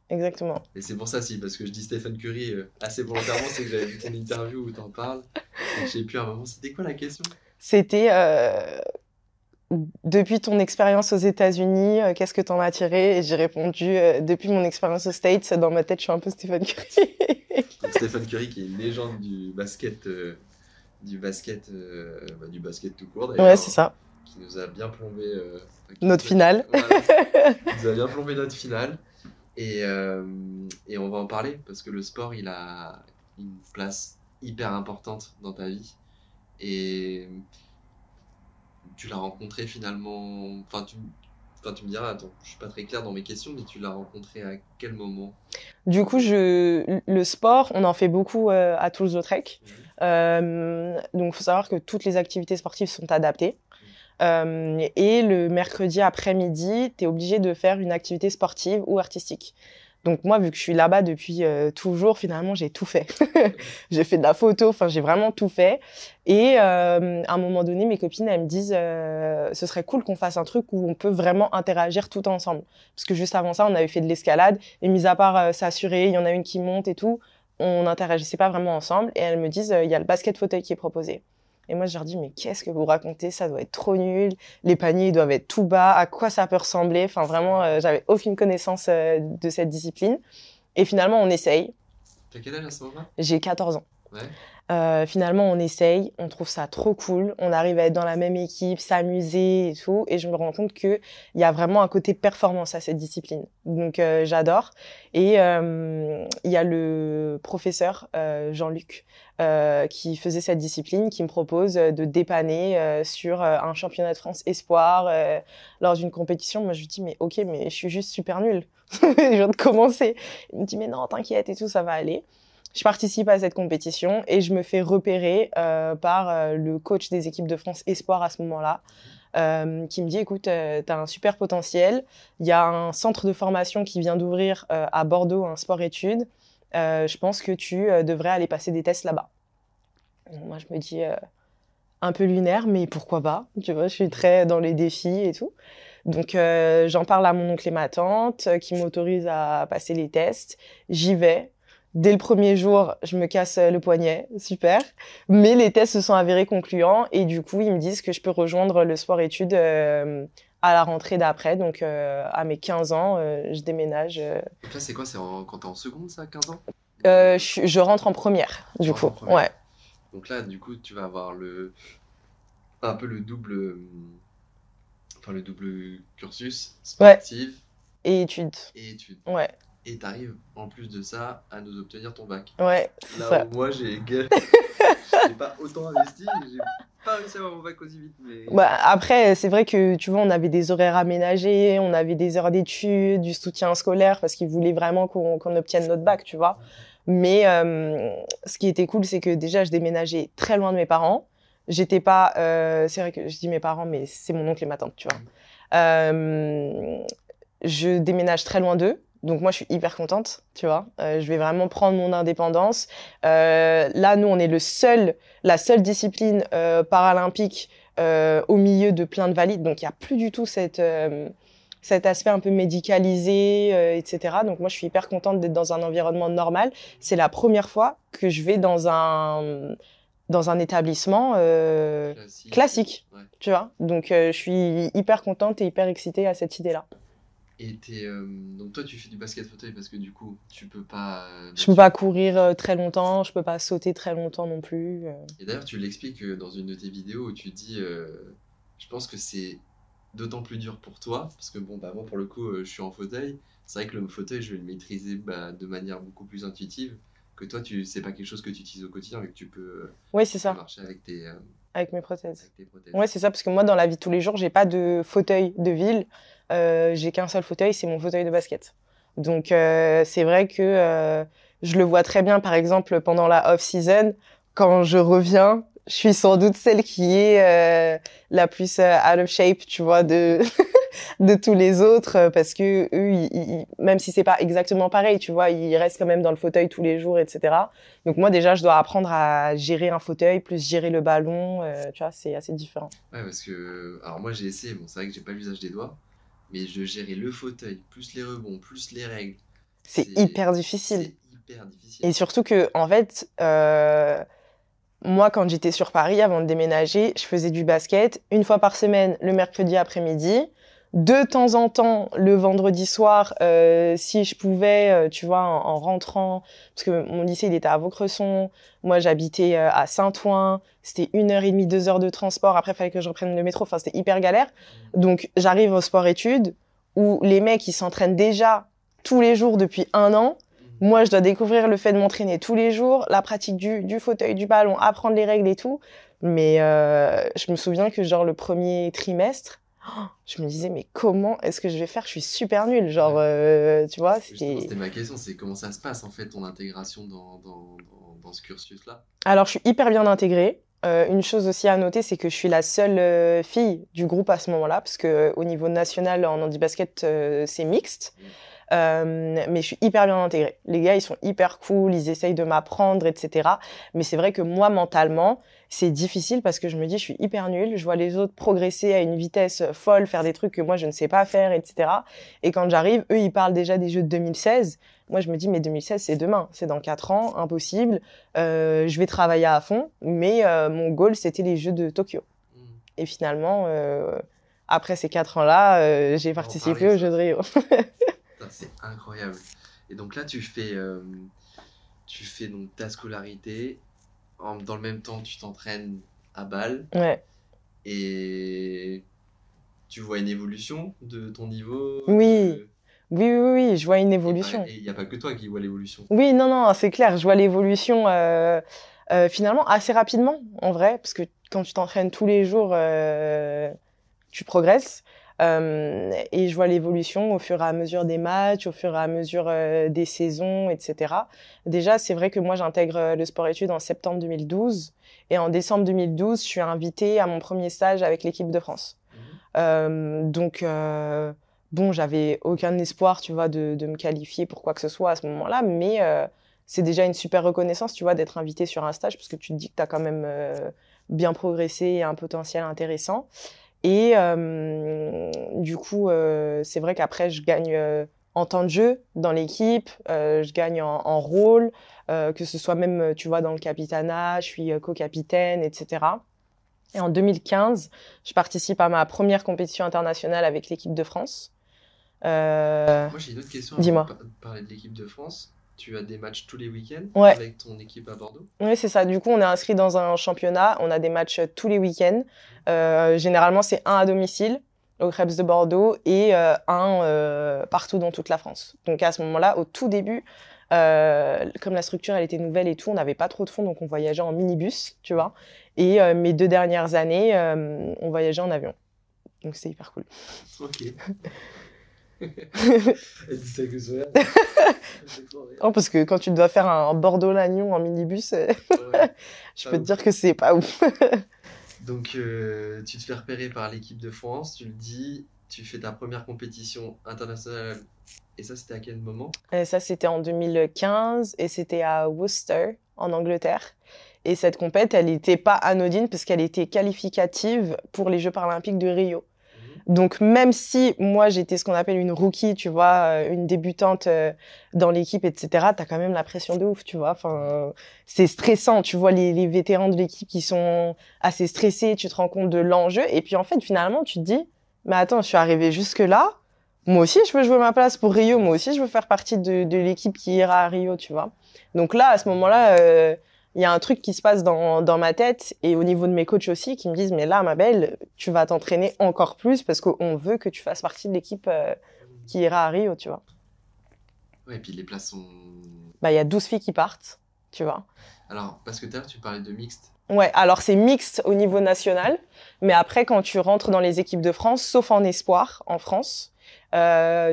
Exactement. Et c'est pour ça, si, parce que je dis Stephen Curry assez volontairement, c'est que j'avais vu ton interview où t'en parles. Et je sais plus à un moment, c'était quoi la question? C'était depuis ton expérience aux États-Unis, qu'est-ce que t'en as tiré? Et j'ai répondu depuis mon expérience aux States, dans ma tête, je suis un peu Stephen Curry. Donc, Stephen Curry, qui est une légende du basket tout court d'ailleurs. Ouais, c'est ça. Qui nous a bien plombé Notre finale. Voilà, qui nous a bien plombé notre finale. Et on va en parler parce que le sport, il a une place hyper importante dans ta vie. Et tu l'as rencontré finalement. Enfin, tu me diras, attends, je suis pas très clair dans mes questions, mais tu l'as rencontré à quel moment? Du coup, le sport, on en fait beaucoup à Toulouse-Lautrec. Donc, il faut savoir que toutes les activités sportives sont adaptées. Et le mercredi après-midi, tu es obligé de faire une activité sportive ou artistique. Donc moi, vu que je suis là-bas depuis toujours, finalement, j'ai tout fait. J'ai fait de la photo, enfin, j'ai vraiment tout fait. Et à un moment donné, mes copines, elles me disent ce serait cool qu'on fasse un truc où on peut vraiment interagir tout ensemble. Parce que juste avant ça, on avait fait de l'escalade. Et mis à part s'assurer, il y en a une qui monte et tout, on n'interagissait pas vraiment ensemble. Et elles me disent il y a le basket fauteuil qui est proposé. Et moi, je leur dis, mais qu'est-ce que vous racontez? Ça doit être trop nul. Les paniers, ils doivent être tout bas. À quoi ça peut ressembler? Enfin, vraiment, j'avais aucune connaissance de cette discipline. Et finalement, on essaye. T'as quel âge à ce moment-là? J'ai 14 ans. Ouais. Finalement, on essaye, on trouve ça trop cool, on arrive à être dans la même équipe, s'amuser et tout, et je me rends compte qu'il y a vraiment un côté performance à cette discipline. Donc, j'adore. Et il y a le professeur Jean-Luc qui faisait cette discipline, qui me propose de dépanner sur un championnat de France espoir lors d'une compétition. Moi, je lui dis, mais ok, mais je suis juste super nulle. Je viens de commencer. Il me dit, mais non, t'inquiète et tout, ça va aller. Je participe à cette compétition et je me fais repérer par le coach des équipes de France Espoir à ce moment-là, qui me dit, écoute, t'as un super potentiel. Il y a un centre de formation qui vient d'ouvrir à Bordeaux, un sport-études. Je pense que tu devrais aller passer des tests là-bas. Donc, moi, je me dis un peu lunaire, mais pourquoi pas? Tu vois, je suis très dans les défis et tout. Donc, j'en parle à mon oncle et ma tante qui m'autorisent à passer les tests. J'y vais. Dès le premier jour, je me casse le poignet, super. Mais les tests se sont avérés concluants et du coup, ils me disent que je peux rejoindre le sport-études à la rentrée d'après. Donc, à mes 15 ans, je déménage. Donc là, c'est quoi? Quand t'es en seconde, ça, 15 ans? Je rentre en première, du coup. Ouais. Donc là, du coup, tu vas avoir un peu le double cursus sportif et études. Ouais. Et t'arrives, en plus de ça, à nous obtenir ton bac. Ouais, là ça. Où moi, j'ai pas autant investi, j'ai pas réussi à avoir mon bac aussi vite. Mais... Bah, après, c'est vrai que, tu vois, on avait des horaires aménagés, on avait des heures d'études, du soutien scolaire, parce qu'ils voulaient vraiment qu'on obtienne notre bac, tu vois. Mais ce qui était cool, c'est que déjà, je déménageais très loin de mes parents. J'étais pas... c'est vrai que je dis mes parents, mais c'est mon oncle et ma tante, tu vois. Je déménage très loin d'eux. Donc moi, je suis hyper contente, tu vois. Je vais vraiment prendre mon indépendance. Là, nous, on est la seule discipline paralympique au milieu de plein de valides. Donc, il n'y a plus du tout cet aspect un peu médicalisé, etc. Donc moi, je suis hyper contente d'être dans un environnement normal. C'est la première fois que je vais dans un établissement classique, ouais. Tu vois. Donc, je suis hyper contente et hyper excitée à cette idée-là. Et donc toi, tu fais du basket fauteuil parce que du coup, tu peux pas... je peux pas courir très longtemps, je peux pas sauter très longtemps non plus. Et d'ailleurs, tu l'expliques dans une de tes vidéos où tu dis, je pense que c'est d'autant plus dur pour toi, parce que bon, moi pour le coup, je suis en fauteuil. C'est vrai que le fauteuil, je vais le maîtriser de manière beaucoup plus intuitive que toi. C'est pas quelque chose que tu utilises au quotidien, mais que tu peux ouais, c'est ça. marcher avec avec mes prothèses. Avec tes prothèses. Ouais, c'est ça, parce que moi, dans la vie de tous les jours, j'ai pas de fauteuil de ville. J'ai qu'un seul fauteuil, c'est mon fauteuil de basket. Donc, c'est vrai que je le vois très bien, par exemple, pendant la off-season, quand je reviens, je suis sans doute celle qui est la plus out of shape, tu vois, de tous les autres, parce que eux, même si c'est pas exactement pareil, tu vois, ils restent quand même dans le fauteuil tous les jours, etc. Donc moi, déjà, je dois apprendre à gérer un fauteuil, plus gérer le ballon, tu vois, c'est assez différent. Ouais, parce que, alors moi j'ai essayé, bon, c'est vrai que j'ai pas l'usage des doigts, mais je gérais le fauteuil, plus les rebonds, plus les règles. C'est hyper difficile. C'est hyper difficile. Et surtout que, en fait, moi, quand j'étais sur Paris, avant de déménager, je faisais du basket une fois par semaine, le mercredi après-midi. De temps en temps, le vendredi soir, si je pouvais, tu vois, en rentrant, parce que mon lycée, il était à Vaucresson, moi, j'habitais à Saint-Ouen, c'était 1h30, 2 heures de transport, après, il fallait que je reprenne le métro, enfin, c'était hyper galère. Donc, j'arrive au sport-études, où les mecs, ils s'entraînent déjà tous les jours depuis 1 an. Moi, je dois découvrir le fait de m'entraîner tous les jours, la pratique du fauteuil, du ballon, apprendre les règles et tout. Mais je me souviens que, genre, le premier trimestre, je me disais, mais comment est-ce que je vais faire? Je suis super nulle. Genre, tu vois, c'était ma question, c'est comment ça se passe, en fait, ton intégration dans ce cursus-là? Alors, je suis hyper bien intégrée. Une chose aussi à noter, c'est que je suis la seule fille du groupe à ce moment-là, parce que au niveau national, en handi-basket, c'est mixte. Mais je suis hyper bien intégrée. Les gars, ils sont hyper cool, ils essayent de m'apprendre, etc. Mais c'est vrai que moi, mentalement, c'est difficile parce que je me dis, je suis hyper nulle. Je vois les autres progresser à une vitesse folle, faire des trucs que moi, je ne sais pas faire, etc. Et quand j'arrive, eux, ils parlent déjà des jeux de 2016. Moi, je me dis, mais 2016, c'est demain, c'est dans 4 ans, impossible. Je vais travailler à fond, mais mon goal, c'était les Jeux de Tokyo. Et finalement, après ces 4 ans-là, j'ai participé aux Jeux de Rio. C'est incroyable. Et donc là, tu fais donc ta scolarité dans le même temps, tu t'entraînes à Bâle Ouais. et tu vois une évolution de ton niveau Oui. Oui, je vois une Et évolution. il n'y a pas que toi qui vois l'évolution. Oui, non, c'est clair, je vois l'évolution finalement assez rapidement, en vrai, parce que quand tu t'entraînes tous les jours, tu progresses. Et je vois l'évolution au fur et à mesure des matchs, au fur et à mesure des saisons, etc. Déjà, c'est vrai que moi, j'intègre le sport-études en septembre 2012. Et en décembre 2012, je suis invitée à mon premier stage avec l'équipe de France. Donc, bon, j'avais aucun espoir, tu vois, de me qualifier pour quoi que ce soit à ce moment-là, mais c'est déjà une super reconnaissance, tu vois, d'être invité sur un stage, parce que tu te dis que tu as quand même bien progressé et un potentiel intéressant. Et du coup, c'est vrai qu'après, je gagne en temps de jeu dans l'équipe, je gagne en rôle, que ce soit même, tu vois, dans le capitanat, je suis co-capitaine, etc. Et en 2015, je participe à ma première compétition internationale avec l'équipe de France. Moi, j'ai une autre question avant Dis-moi. de parler de l'équipe de France. Tu as des matchs tous les week-ends Ouais. avec ton équipe à Bordeaux? Oui, c'est ça. Du coup, on est inscrit dans un championnat. On a des matchs tous les week-ends. Généralement, c'est un à domicile au Krebs de Bordeaux et un partout dans toute la France. Donc à ce moment-là, au tout début, comme la structure elle était nouvelle et tout, on n'avait pas trop de fonds, donc on voyageait en minibus, tu vois. Et mes 2 dernières années, on voyageait en avion. Donc c'était hyper cool. Ok. Elle dit ça que ça. Oh, parce que quand tu dois faire un Bordeaux-Lannion en minibus, Ouais, je pas peux te ouf. dire que c'est pas ouf. Donc, tu te fais repérer par l'équipe de France, tu le dis, tu fais ta première compétition internationale. Et ça, c'était à quel moment? Et ça, c'était en 2015 et c'était à Worcester, en Angleterre. Et cette compète, elle n'était pas anodine parce qu'elle était qualificative pour les Jeux paralympiques de Rio. Donc même si moi j'étais ce qu'on appelle une rookie, tu vois, une débutante dans l'équipe, etc., t'as quand même la pression de ouf, tu vois. Enfin, c'est stressant, tu vois les vétérans de l'équipe qui sont assez stressés, tu te rends compte de l'enjeu. Et puis en fait, finalement, tu te dis, mais attends, je suis arrivée jusque-là, moi aussi je veux jouer ma place pour Rio, moi aussi je veux faire partie de l'équipe qui ira à Rio, tu vois. Donc là, à ce moment-là, il y a un truc qui se passe dans ma tête et au niveau de mes coachs aussi qui me disent mais là ma belle tu vas t'entraîner encore plus parce qu'on veut que tu fasses partie de l'équipe qui ira à Rio, tu vois. Ouais, et puis les places sont. Bah il y a 12 filles qui partent, tu vois. Alors, parce que tout à l'heure, tu parlais de mixte. Ouais, alors c'est mixte au niveau national, mais après quand tu rentres dans les équipes de France, sauf en espoir en France,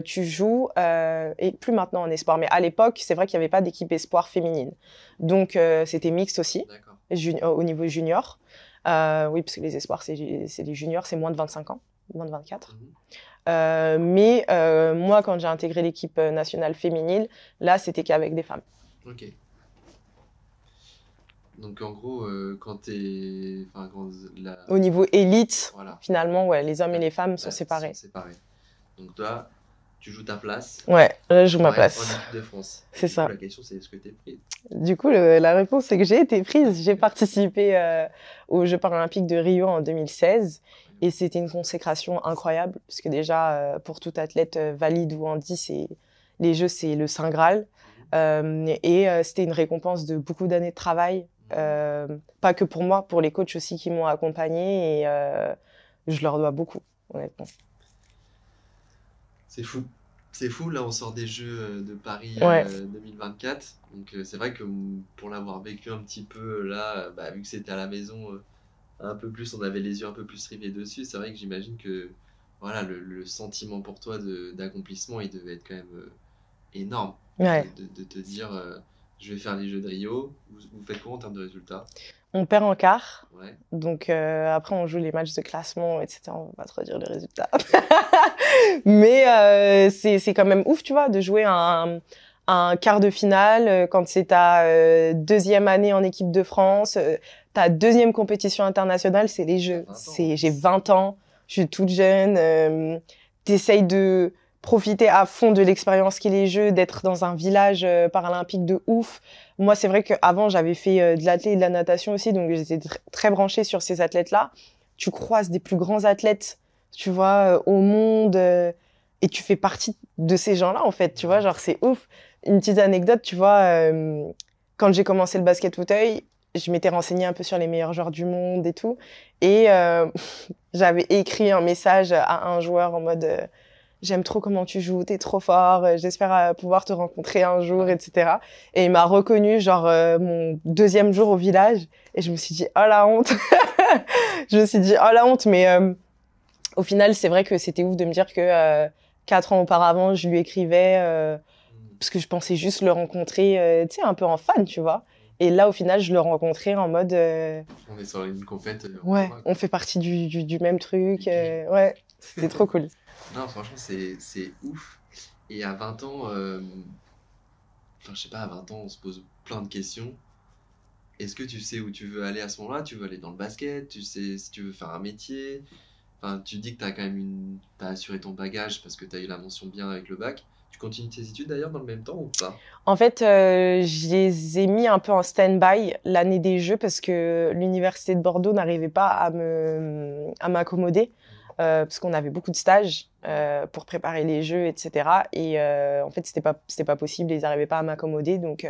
tu joues et plus maintenant en espoir, mais à l'époque c'est vrai qu'il n'y avait pas d'équipe espoir féminine, donc c'était mixte aussi. D'accord. Au niveau junior. Oui, parce que les espoirs, c'est les juniors, c'est moins de 25 ans, moins de 24. Mais moi, quand j'ai intégré l'équipe nationale féminine, là, c'était qu'avec des femmes. Ok. Donc en gros, quand t'es. Enfin, Au niveau élite, Voilà. finalement, ouais, les hommes et les femmes sont Ouais, séparés. sont séparés. Donc toi, tu joues ta place Ouais, là, je joue ma en place. équipe de France. C'est Du ça. coup, la question, c'est est-ce que t'es prise? Du coup, la réponse, c'est que j'ai été prise. J'ai participé aux Jeux paralympiques de Rio en 2016 et c'était une consécration incroyable parce que déjà, pour tout athlète valide ou handi, les Jeux, c'est le Saint Graal. C'était une récompense de beaucoup d'années de travail, pas que pour moi, pour les coachs aussi qui m'ont accompagnée et je leur dois beaucoup, honnêtement. C'est fou. C'est fou, là on sort des Jeux de Paris Ouais. 2024. Donc c'est vrai que pour l'avoir vécu un petit peu là, bah, vu que c'était à la maison un peu plus, on avait les yeux un peu plus rivés dessus. C'est vrai que j'imagine que voilà, le sentiment pour toi d'accomplissement, il devait être quand même énorme. Ouais. De te dire je vais faire les Jeux de Rio. Vous faites quoi en termes de résultats? On perd en quart. Ouais. Donc après, on joue les matchs de classement, etc. On va pas trop dire les résultats. Mais c'est quand même ouf, tu vois, de jouer un quart de finale quand c'est ta deuxième année en équipe de France. Ta deuxième compétition internationale, c'est les Jeux. J'ai 20 ans, je suis toute jeune. T'essayes de profiter à fond de l'expérience qu'est les Jeux, d'être dans un village paralympique de ouf. Moi, c'est vrai qu'avant, j'avais fait de l'athlé et de la natation aussi, donc j'étais très branchée sur ces athlètes-là. Tu croises des plus grands athlètes, tu vois, au monde, et tu fais partie de ces gens-là, en fait, tu vois, genre, c'est ouf. Une petite anecdote, tu vois, quand j'ai commencé le basket fauteuil, je m'étais renseignée un peu sur les meilleurs joueurs du monde et tout. Et j'avais écrit un message à un joueur en mode j'aime trop comment tu joues, t'es trop fort, j'espère pouvoir te rencontrer un jour, etc. Et il m'a reconnu, genre, mon 2e jour au village. Et je me suis dit, oh la honte. Je me suis dit, oh la honte. Mais au final, c'est vrai que c'était ouf de me dire que 4 ans auparavant, je lui écrivais parce que je pensais juste le rencontrer, tu sais, un peu en fan, tu vois. Et là, au final, je le rencontrais en mode... On est sur une compète. Ouais, on fait partie du même truc. Ouais, c'était trop cool. Non, franchement, c'est ouf. Et à 20 ans, enfin, je sais pas, à 20 ans, on se pose plein de questions. Est-ce que tu sais où tu veux aller à ce moment-là? Tu veux aller dans le basket? Tu sais si tu veux faire un métier? Enfin, tu dis que t'as quand même t'as assuré ton bagage parce que t'as eu la mention bien avec le bac. Tu continues tes études d'ailleurs dans le même temps ou pas? En fait, je les ai mis un peu en stand-by l'année des Jeux parce que l'université de Bordeaux n'arrivait pas à m'accommoder parce qu'on avait beaucoup de stages pour préparer les Jeux, etc. Et en fait, c'était pas possible, ils n'arrivaient pas à m'accommoder. Donc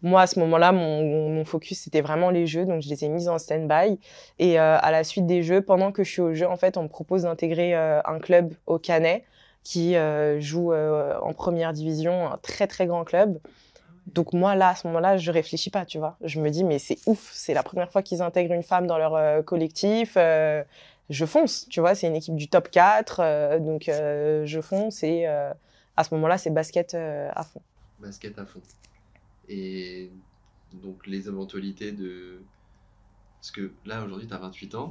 moi, à ce moment-là, mon focus c'était vraiment les Jeux, donc je les ai mis en stand-by. Et à la suite des Jeux, pendant que je suis aux Jeux, en fait, on me propose d'intégrer un club au Canet qui joue en première division, un très très grand club. Donc moi, là, à ce moment-là, je réfléchis pas, tu vois. Je me dis, mais c'est ouf, c'est la première fois qu'ils intègrent une femme dans leur collectif. Je fonce, tu vois, c'est une équipe du top 4, donc je fonce et à ce moment-là, c'est basket à fond. Basket à fond. Et donc les éventualités de... Parce que là, aujourd'hui, tu as 28 ans.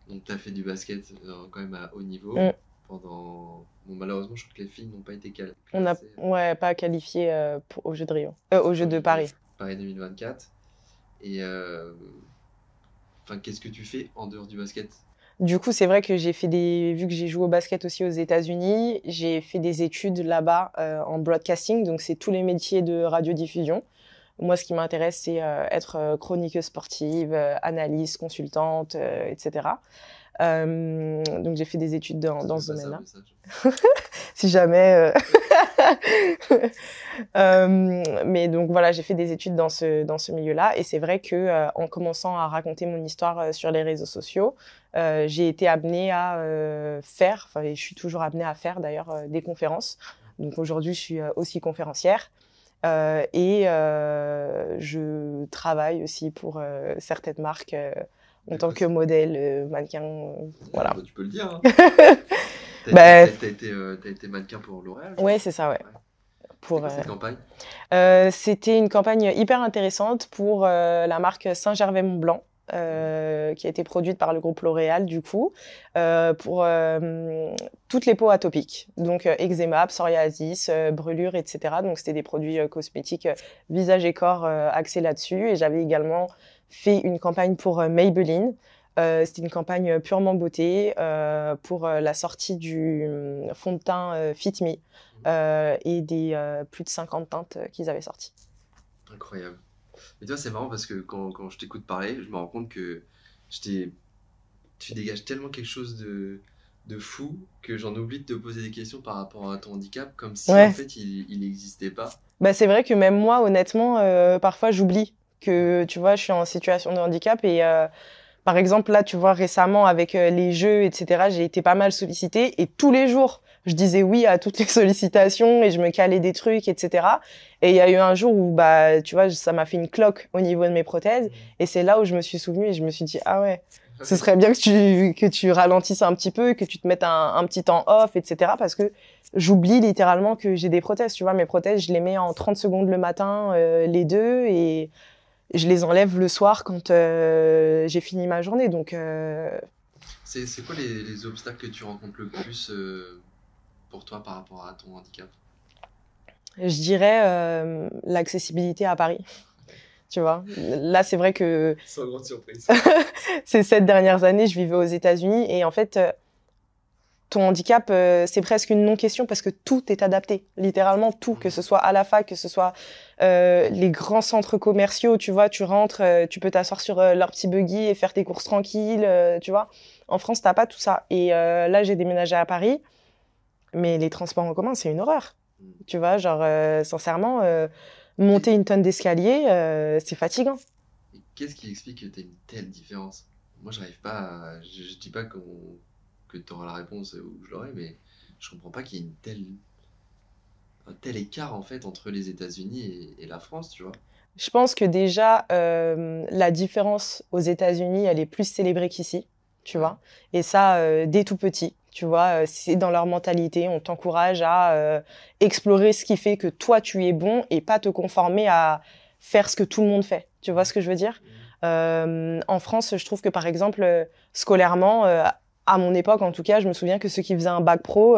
Donc tu as fait du basket quand même à haut niveau. Pendant... Bon, malheureusement, je crois que les filles n'ont pas été qualifiées. On n'a pas qualifié aux Jeux de Rio, aux Jeux de Paris. Paris 2024. Et enfin, qu'est-ce que tu fais en dehors du basket? Du coup, c'est vrai que vu que j'ai joué au basket aussi aux États-Unis, j'ai fait des études là-bas en broadcasting, donc c'est tous les métiers de radiodiffusion. Moi, ce qui m'intéresse, c'est être chroniqueuse sportive, analyste, consultante, etc. Donc j'ai fait des études dans ce domaine-là. Si jamais. Mais donc voilà, j'ai fait des études dans ce milieu-là. Et c'est vrai que en commençant à raconter mon histoire sur les réseaux sociaux, j'ai été amenée à faire, enfin, et je suis toujours amenée à faire d'ailleurs des conférences. Donc aujourd'hui, je suis aussi conférencière. Et je travaille aussi pour certaines marques en tant que modèle, mannequin, voilà. Bah, tu peux le dire. Hein. T'as été mannequin pour L'Oréal? Ouais, c'est ça, ouais. Pour cette campagne? C'était une campagne hyper intéressante pour la marque Saint-Gervais-Mont-Blanc. Qui a été produite par le groupe L'Oréal du coup, pour toutes les peaux atopiques, donc eczéma, psoriasis, brûlures, etc. Donc c'était des produits cosmétiques visage et corps axés là-dessus. Et j'avais également fait une campagne pour Maybelline. C'était une campagne purement beauté pour la sortie du fond de teint Fit Me et des plus de 50 teintes qu'ils avaient sorties. Incroyable. Mais tu vois, c'est marrant parce que quand je t'écoute parler, je me rends compte que tu dégages tellement quelque chose de fou que j'en oublie de te poser des questions par rapport à ton handicap, comme si en fait il n'existait pas. Bah, c'est vrai que même moi, honnêtement, parfois j'oublie que, tu vois, je suis en situation de handicap et par exemple, là, tu vois, récemment, avec les Jeux, etc., j'ai été pas mal sollicitée et tous les jours, je disais oui à toutes les sollicitations et je me calais des trucs, etc. Et il y a eu un jour où, bah, tu vois, ça m'a fait une cloque au niveau de mes prothèses et c'est là où je me suis souvenue et je me suis dit, ah ouais, ce serait bien que tu ralentisses un petit peu, que tu te mettes un petit temps off, etc. Parce que j'oublie littéralement que j'ai des prothèses, tu vois. Mes prothèses, je les mets en 30 secondes le matin, les deux, et je les enlève le soir quand j'ai fini ma journée. Donc, c'est quoi les obstacles que tu rencontres le plus pour toi par rapport à ton handicap? Je dirais l'accessibilité à Paris. Tu vois, là, c'est vrai que... Sans grande surprise. Ces 7 dernières années, je vivais aux États-Unis et en fait, ton handicap, c'est presque une non-question parce que tout est adapté. Littéralement tout, que ce soit à la fac, que ce soit les grands centres commerciaux, tu vois, tu rentres, tu peux t'asseoir sur leur petit buggy et faire tes courses tranquilles, tu vois. En France, t'as pas tout ça. Et là, j'ai déménagé à Paris, mais les transports en commun, c'est une horreur. Tu vois, genre, sincèrement... monter une tonne d'escalier, c'est fatigant. qu'est-ce qui explique que tu as une telle différence? Moi, j'arrive pas je dis pas que tu auras la réponse ou je l'aurai, mais je comprends pas qu'il y ait un tel écart en fait entre les États-Unis et la France, tu vois. Je pense que déjà, la différence aux États-Unis, elle est plus célébrée qu'ici, tu Ouais. vois. Et ça, dès tout petit, tu vois, c'est dans leur mentalité. On t'encourage à explorer ce qui fait que toi, tu es bon et pas te conformer à faire ce que tout le monde fait. Tu vois ce que je veux dire? Mhm. En France, je trouve que par exemple, scolairement, à mon époque en tout cas, je me souviens que ceux qui faisaient un bac pro,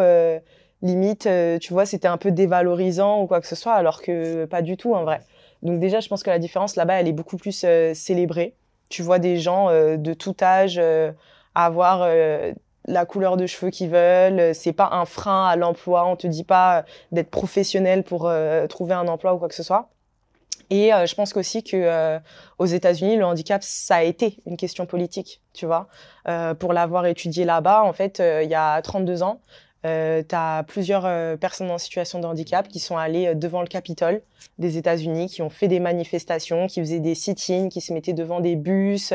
limite, tu vois, c'était un peu dévalorisant ou quoi que ce soit, alors que pas du tout en vrai. Donc déjà, je pense que la différence là-bas, elle est beaucoup plus célébrée. Tu vois des gens de tout âge avoir la couleur de cheveux qu'ils veulent. C'est pas un frein à l'emploi. On te dit pas d'être professionnel pour trouver un emploi ou quoi que ce soit. Et je pense qu'aussi que aux États-Unis, le handicap, ça a été une question politique, tu vois. Pour l'avoir étudié là-bas, en fait, il y a 32 ans, tu as plusieurs personnes en situation de handicap qui sont allées devant le Capitole des États-Unis, qui ont fait des manifestations, qui faisaient des sit-ins, qui se mettaient devant des bus,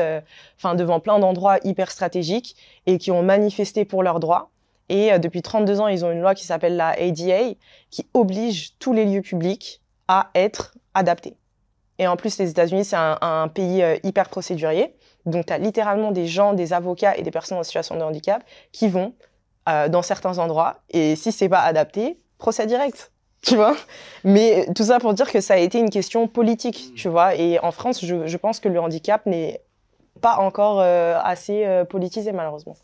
enfin devant plein d'endroits hyper stratégiques et qui ont manifesté pour leurs droits. Et depuis 32 ans, ils ont une loi qui s'appelle la ADA, qui oblige tous les lieux publics à être adaptés. Et en plus, les États-Unis, c'est un pays hyper procédurier. Donc, tu as littéralement des gens, des avocats et des personnes en situation de handicap qui vont dans certains endroits. Et si c'est pas adapté, procès direct. Tu vois? Mais tout ça pour dire que ça a été une question politique, Mhm. tu vois. Et en France, je pense que le handicap n'est pas encore assez politisé, malheureusement.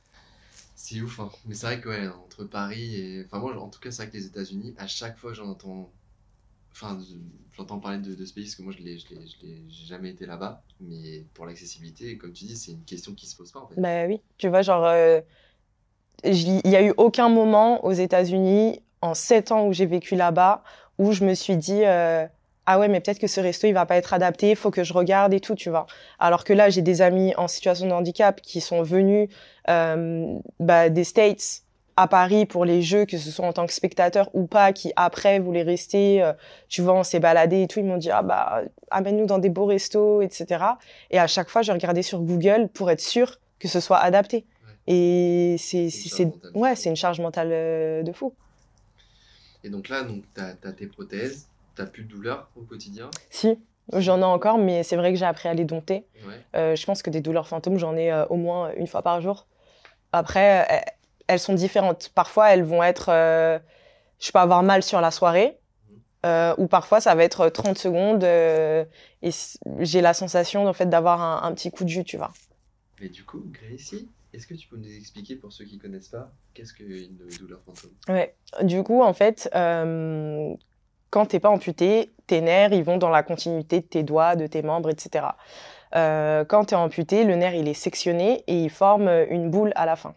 C'est ouf, hein. Mais c'est vrai que ouais, entre Paris et. Enfin, moi, en tout cas, c'est vrai que les États-Unis, à chaque fois que j'en entends. Enfin, j'entends parler de ce pays parce que moi, j'ai jamais été là-bas. Mais pour l'accessibilité, comme tu dis, c'est une question qui se pose pas en fait. Bah oui, tu vois, genre, il y a eu aucun moment aux États-Unis, en 7 ans où j'ai vécu là-bas, où je me suis dit, ah ouais, mais peut-être que ce resto, il va pas être adapté, il faut que je regarde et tout, tu vois. Alors que là, j'ai des amis en situation de handicap qui sont venus des States à Paris pour les jeux, que ce soit en tant que spectateur ou pas, qui après voulaient rester, tu vois, on s'est baladé et tout, ils m'ont dit, ah bah, amène-nous dans des beaux restos, etc. Et à chaque fois, je regardais sur Google pour être sûre que ce soit adapté. Ouais, Et c'est une charge mentale de ouais, fou. c'est une charge mentale de fou. Et donc là, donc, t'as tes prothèses, t'as plus de douleur au quotidien. Si, j'en ai encore, mais c'est vrai que j'ai appris à les dompter. Ouais. Je pense que des douleurs fantômes, j'en ai au moins une fois par jour. Après, elles sont différentes. Parfois, elles vont être, je peux avoir mal sur la soirée, Mhm. ou parfois ça va être 30 secondes et j'ai la sensation en fait d'avoir un petit coup de jus, tu vois. Mais du coup, Gracie, est-ce que tu peux nous expliquer pour ceux qui connaissent pas, qu'est-ce qu'une douleur fantôme? Ouais. Du coup, en fait, quand t'es pas amputé, tes nerfs, ils vont dans la continuité de tes doigts, de tes membres, etc. Quand t'es amputé, le nerf, il est sectionné et il forme une boule à la fin.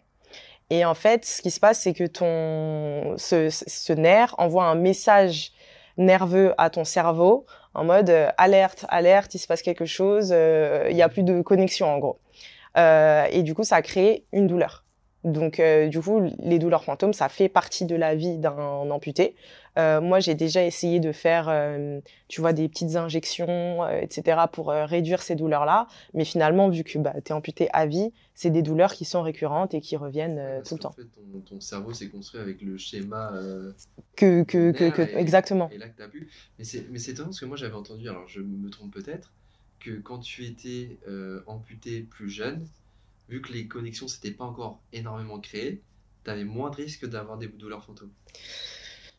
Et en fait, ce qui se passe, c'est que ce nerf envoie un message nerveux à ton cerveau en mode alerte, alerte, il se passe quelque chose, il y a plus de connexion en gros. Et du coup, ça crée une douleur. Donc, du coup, les douleurs fantômes, ça fait partie de la vie d'un amputé. Moi, j'ai déjà essayé de faire, tu vois, des petites injections, etc., pour réduire ces douleurs-là. Mais finalement, vu que bah, tu es amputé à vie, c'est des douleurs qui sont récurrentes et qui reviennent Ouais, tout parce le qu'en temps. fait, ton cerveau s'est construit avec le schéma du Que, nerf exactement. et là que t'as pu. Mais c'est étonnant parce que moi j'avais entendu, alors je me trompe peut-être, que quand tu étais amputé plus jeune, vu que les connexions s'étaient pas encore énormément créées, t'avais moins de risque d'avoir des douleurs fantômes.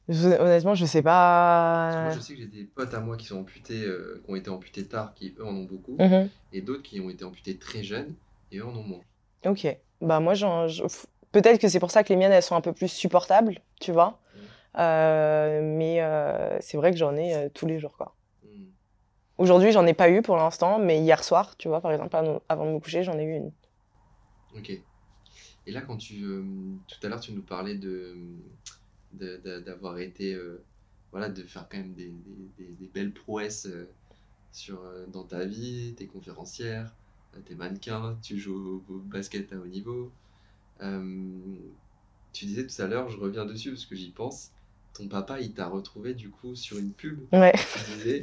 Honnêtement, je sais Parce que moi pas. je sais que j'ai des potes à moi qui sont amputés, qui ont été amputés tard, qui eux en ont beaucoup, Mhm. et d'autres qui ont été amputés très jeunes, et eux en ont moins. Ok. Bah moi, peut-être que c'est pour ça que les miennes, elles sont un peu plus supportables, tu vois. Mm. Mais c'est vrai que j'en ai tous les jours, quoi. Mm. Aujourd'hui, j'en ai pas eu pour l'instant, mais hier soir, tu vois, par exemple, avant de me coucher, j'en ai eu une. Ok. Et là, quand tout à l'heure, tu nous parlais d'avoir été, voilà, de faire quand même des belles prouesses dans ta vie, t'es conférencière, t'es mannequin, tu joues au basket à haut niveau. Euh, Tu disais tout à l'heure, je reviens dessus parce que j'y pense, ton papa, il t'a retrouvé du coup sur une pub Ouais. qui disait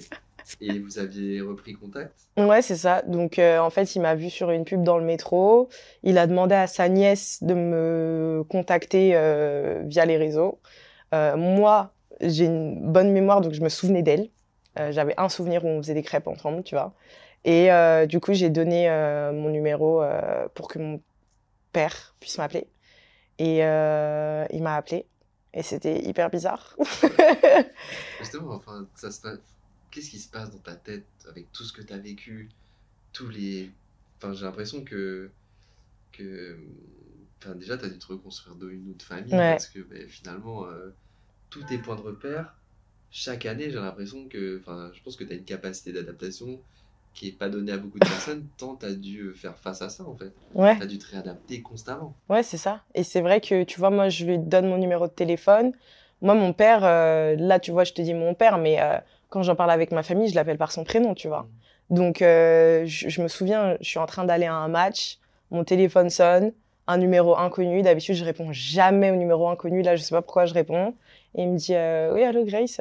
Et vous aviez repris contact? Ouais, c'est ça. Donc, en fait, il m'a vu sur une pub dans le métro. Il a demandé à sa nièce de me contacter via les réseaux. Moi, j'ai une bonne mémoire, donc je me souvenais d'elle. J'avais un souvenir où on faisait des crêpes ensemble, tu vois. Et du coup, j'ai donné mon numéro pour que mon père puisse m'appeler. Et il m'a appelé. Et c'était hyper bizarre. Justement, enfin, ça se passe... Qu'est-ce qui se passe dans ta tête avec tout ce que tu as vécu, tous les... Enfin, j'ai l'impression que... Enfin, déjà, tu as dû te reconstruire dans une autre famille Ouais. parce que ben, finalement, tous tes points de repère, chaque année, j'ai l'impression que... Enfin, je pense que tu as une capacité d'adaptation qui est pas donnée à beaucoup de personnes, tant tu as dû faire face à ça, en fait. Ouais. Tu as dû te réadapter constamment. Ouais, c'est ça. Et c'est vrai que, tu vois, moi, je lui donne mon numéro de téléphone. Moi, mon père, là, tu vois, je te dis mon père, mais quand j'en parle avec ma famille, je l'appelle par son prénom, tu vois. Donc, je me souviens, je suis en train d'aller à un match, mon téléphone sonne, un numéro inconnu. D'habitude, je réponds jamais au numéro inconnu. Là, je sais pas pourquoi je réponds. Et il me dit, oui, allô, Grace,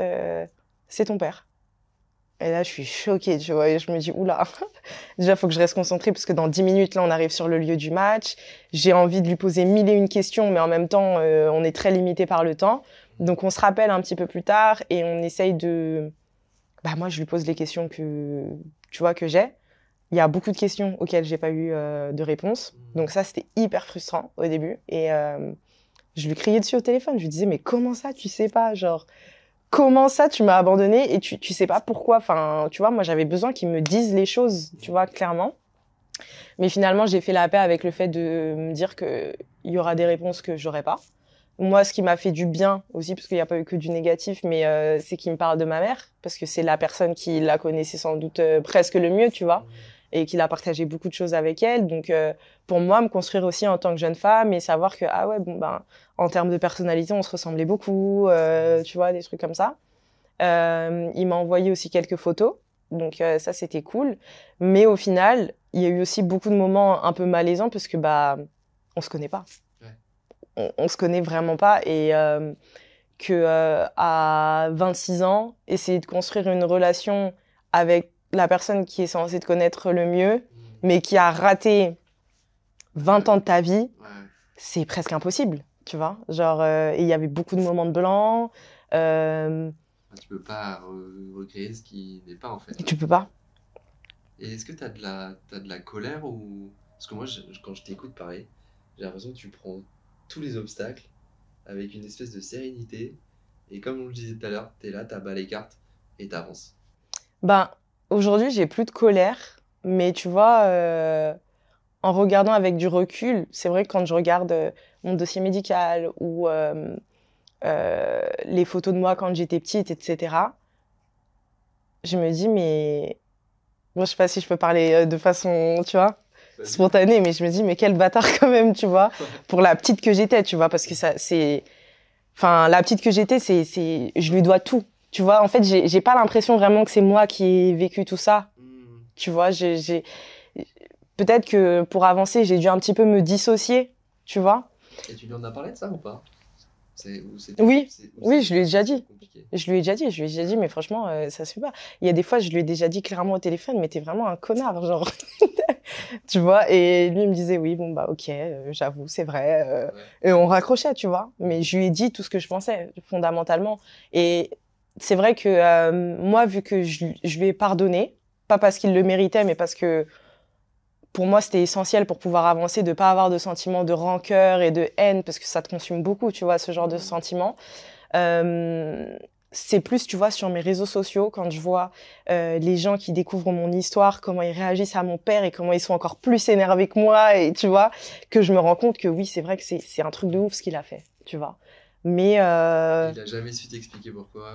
c'est ton père. Et là, je suis choquée, tu vois, et je me dis, oula, déjà, faut que je reste concentrée parce que dans 10 minutes, là, on arrive sur le lieu du match. J'ai envie de lui poser 1001 questions, mais en même temps, on est très limité par le temps. Donc, on se rappelle un petit peu plus tard et on essaye de... Bah, moi, je lui pose les questions que, tu vois, que j'ai. Il y a beaucoup de questions auxquelles j'ai pas eu de réponse. Donc ça, c'était hyper frustrant au début. Et je lui criais dessus au téléphone. Je lui disais, mais comment ça, tu sais pas, genre... Comment ça, tu m'as abandonné et tu sais pas pourquoi. Enfin, tu vois, moi, j'avais besoin qu'ils me disent les choses, tu vois, clairement. Mais finalement, j'ai fait la paix avec le fait de me dire que il y aura des réponses que j'aurai pas. Moi, ce qui m'a fait du bien aussi, parce qu'il n'y a pas eu que du négatif, mais c'est qu'il me parle de ma mère, parce que c'est la personne qui la connaissait sans doute presque le mieux, tu vois, et qu'il a partagé beaucoup de choses avec elle. Donc, pour moi, me construire aussi en tant que jeune femme et savoir que, ah ouais, bon, ben, en termes de personnalité, on se ressemblait beaucoup, tu vois, des trucs comme ça. Il m'a envoyé aussi quelques photos, donc ça, c'était cool. Mais au final, il y a eu aussi beaucoup de moments un peu malaisants, parce que, bah, on se connaît pas. On se connaît vraiment pas. Et à 26 ans, essayer de construire une relation avec la personne qui est censée te connaître le mieux, mais qui a raté 20 ans de ta vie, c'est presque impossible, tu vois. Genre, et il y avait beaucoup de moments de blanc. Tu peux pas recréer ce qui n'est pas, en fait. Tu peux pas. Et est-ce que t'as de la colère ou... Parce que moi, quand je t'écoute parler, j'ai l'impression que tu prends tous les obstacles avec une espèce de sérénité. Et comme on le disait tout à l'heure, t'es là, t'abats les cartes et t'avances. Ben, aujourd'hui, j'ai plus de colère, mais tu vois, en regardant avec du recul, c'est vrai que quand je regarde mon dossier médical ou les photos de moi quand j'étais petite, etc., je me dis, mais... Bon, je sais pas si je peux parler de façon, tu vois, spontanée, mais je me dis, mais quel bâtard quand même, tu vois, pour la petite que j'étais, tu vois, parce que ça, c'est... Enfin, la petite que j'étais, je lui dois tout. Tu vois, en fait, j'ai pas l'impression vraiment que c'est moi qui ai vécu tout ça. Tu vois, peut-être que pour avancer, j'ai dû un petit peu me dissocier, tu vois. Et tu lui en as parlé de ça ou pas? Oui, je lui ai déjà dit. Je lui ai déjà dit, mais franchement, ça se fait pas. Il y a des fois, je lui ai déjà dit clairement au téléphone, mais t'es vraiment un connard, genre. Tu vois, et lui, il me disait, oui, bon, bah, ok, j'avoue, c'est vrai. Et on raccrochait, tu vois. Mais je lui ai dit tout ce que je pensais, fondamentalement. Et c'est vrai que moi, vu que je lui ai pardonné, pas parce qu'il le méritait, mais parce que pour moi, c'était essentiel pour pouvoir avancer, de pas avoir de sentiments de rancœur et de haine, parce que ça te consume beaucoup, tu vois, ce genre de sentiments. C'est plus, tu vois, sur mes réseaux sociaux, quand je vois les gens qui découvrent mon histoire, comment ils réagissent à mon père et comment ils sont encore plus énervés que moi, et tu vois, que je me rends compte que oui, c'est vrai que c'est un truc de ouf ce qu'il a fait, tu vois. Mais il a jamais su t'expliquer pourquoi.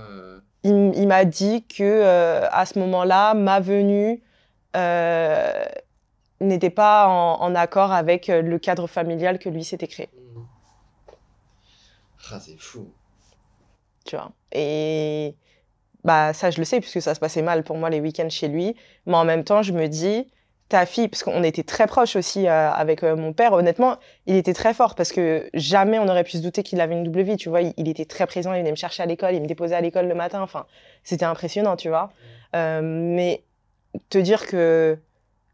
Il m'a dit que à ce moment-là, ma venue n'était pas en accord avec le cadre familial que lui s'était créé. Ah, c'est fou. Tu vois. Et bah ça, je le sais, puisque ça se passait mal pour moi les week-ends chez lui. Mais en même temps, je me dis, ta fille, parce qu'on était très proches aussi avec mon père, honnêtement, il était très fort parce que jamais on aurait pu se douter qu'il avait une double vie, tu vois. Il était très présent, il venait me chercher à l'école, il me déposait à l'école le matin, enfin, c'était impressionnant, tu vois. Mais te dire que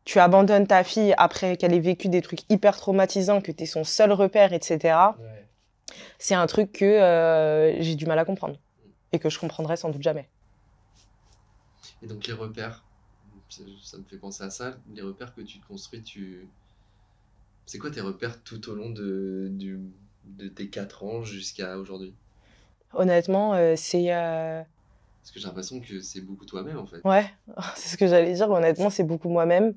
tu abandonnes ta fille après qu'elle ait vécu des trucs hyper traumatisants, que t'es son seul repère, etc., Ouais. c'est un truc que j'ai du mal à comprendre et que je comprendrai sans doute jamais. Et donc les repères, ça me fait penser à ça, les repères que tu te construis, c'est quoi tes repères tout au long de tes 4 ans jusqu'à aujourd'hui? Honnêtement, c'est... Parce que j'ai l'impression que c'est beaucoup toi-même en fait. Ouais, c'est ce que j'allais dire. Honnêtement, c'est beaucoup moi-même. Ouais.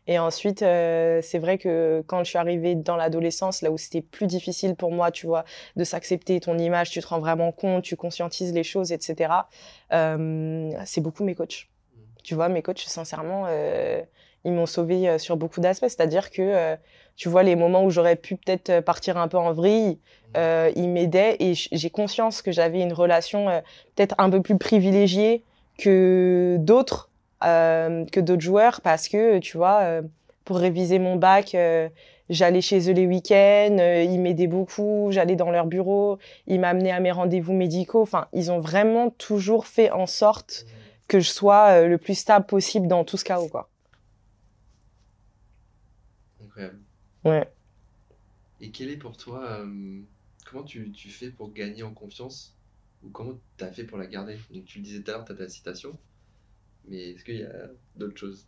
Et ensuite, c'est vrai que quand je suis arrivée dans l'adolescence, là où c'était plus difficile pour moi, tu vois, de s'accepter ton image, tu te rends vraiment compte, tu conscientises les choses, etc. C'est beaucoup mes coachs. Tu vois, mes coachs, sincèrement, ils m'ont sauvée sur beaucoup d'aspects. C'est-à-dire que, tu vois, les moments où j'aurais pu peut-être partir un peu en vrille, ils m'aidaient et j'ai conscience que j'avais une relation peut-être un peu plus privilégiée que d'autres joueurs parce que, tu vois, pour réviser mon bac, j'allais chez eux les week-ends, ils m'aidaient beaucoup, j'allais dans leur bureau, ils m'amenaient à mes rendez-vous médicaux. Enfin, ils ont vraiment toujours fait en sorte que je sois le plus stable possible dans tout ce chaos, quoi. Incroyable. Ouais. Et quel est pour toi, comment tu fais pour gagner en confiance ou comment tu as fait pour la garder? Donc tu le disais tout à l'heure, tu as ta citation, mais est-ce qu'il y a d'autres choses?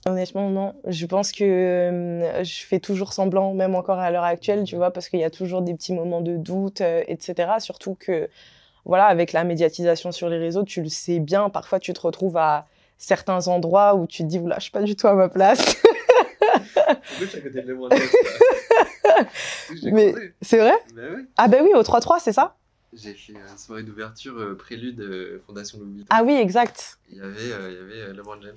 Honnêtement, non. Je pense que je fais toujours semblant, même encore à l'heure actuelle, tu vois, parce qu'il y a toujours des petits moments de doute, etc. Surtout que, voilà, avec la médiatisation sur les réseaux, tu le sais bien, parfois tu te retrouves à certains endroits où tu te dis, oula, je suis pas du tout à ma place. Pourquoi tu es à côté de LeBron James, là? J'ai Mais croisé. c'est vrai? Ben oui. Ah ben oui, au 3-3, c'est ça? J'ai fait une soirée d'ouverture prélude Fondation Louis Vuitton. Ah oui, exact. Il y avait LeBron James.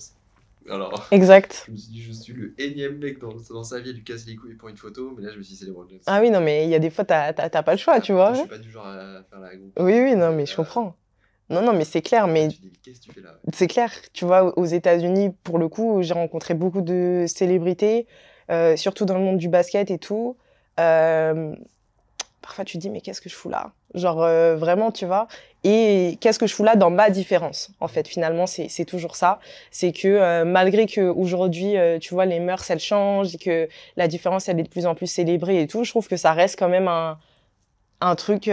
Alors, Exact. je me suis dit, je suis le énième mec dans sa vie à lui casser les couilles pour une photo, mais là, je me suis dit, c'est LeBron James. Ah oui, non, mais il y a des fois, t'as pas le choix, tu vois. Je suis pas du genre à faire la groupe. Oui, oui, non, mais je comprends. Non, non, mais c'est clair, mais Tu dis, qu'est-ce que tu fais là? c'est clair. Tu vois, aux États-Unis, pour le coup, j'ai rencontré beaucoup de célébrités, surtout dans le monde du basket et tout. Parfois, tu te dis, mais qu'est-ce que je fous là? Genre, vraiment, tu vois. Et qu'est-ce que je fous là dans ma différence? En fait, finalement, c'est toujours ça. C'est que malgré que aujourd'hui, tu vois, les mœurs, elles changent et que la différence, elle est de plus en plus célébrée et tout, je trouve que ça reste quand même un truc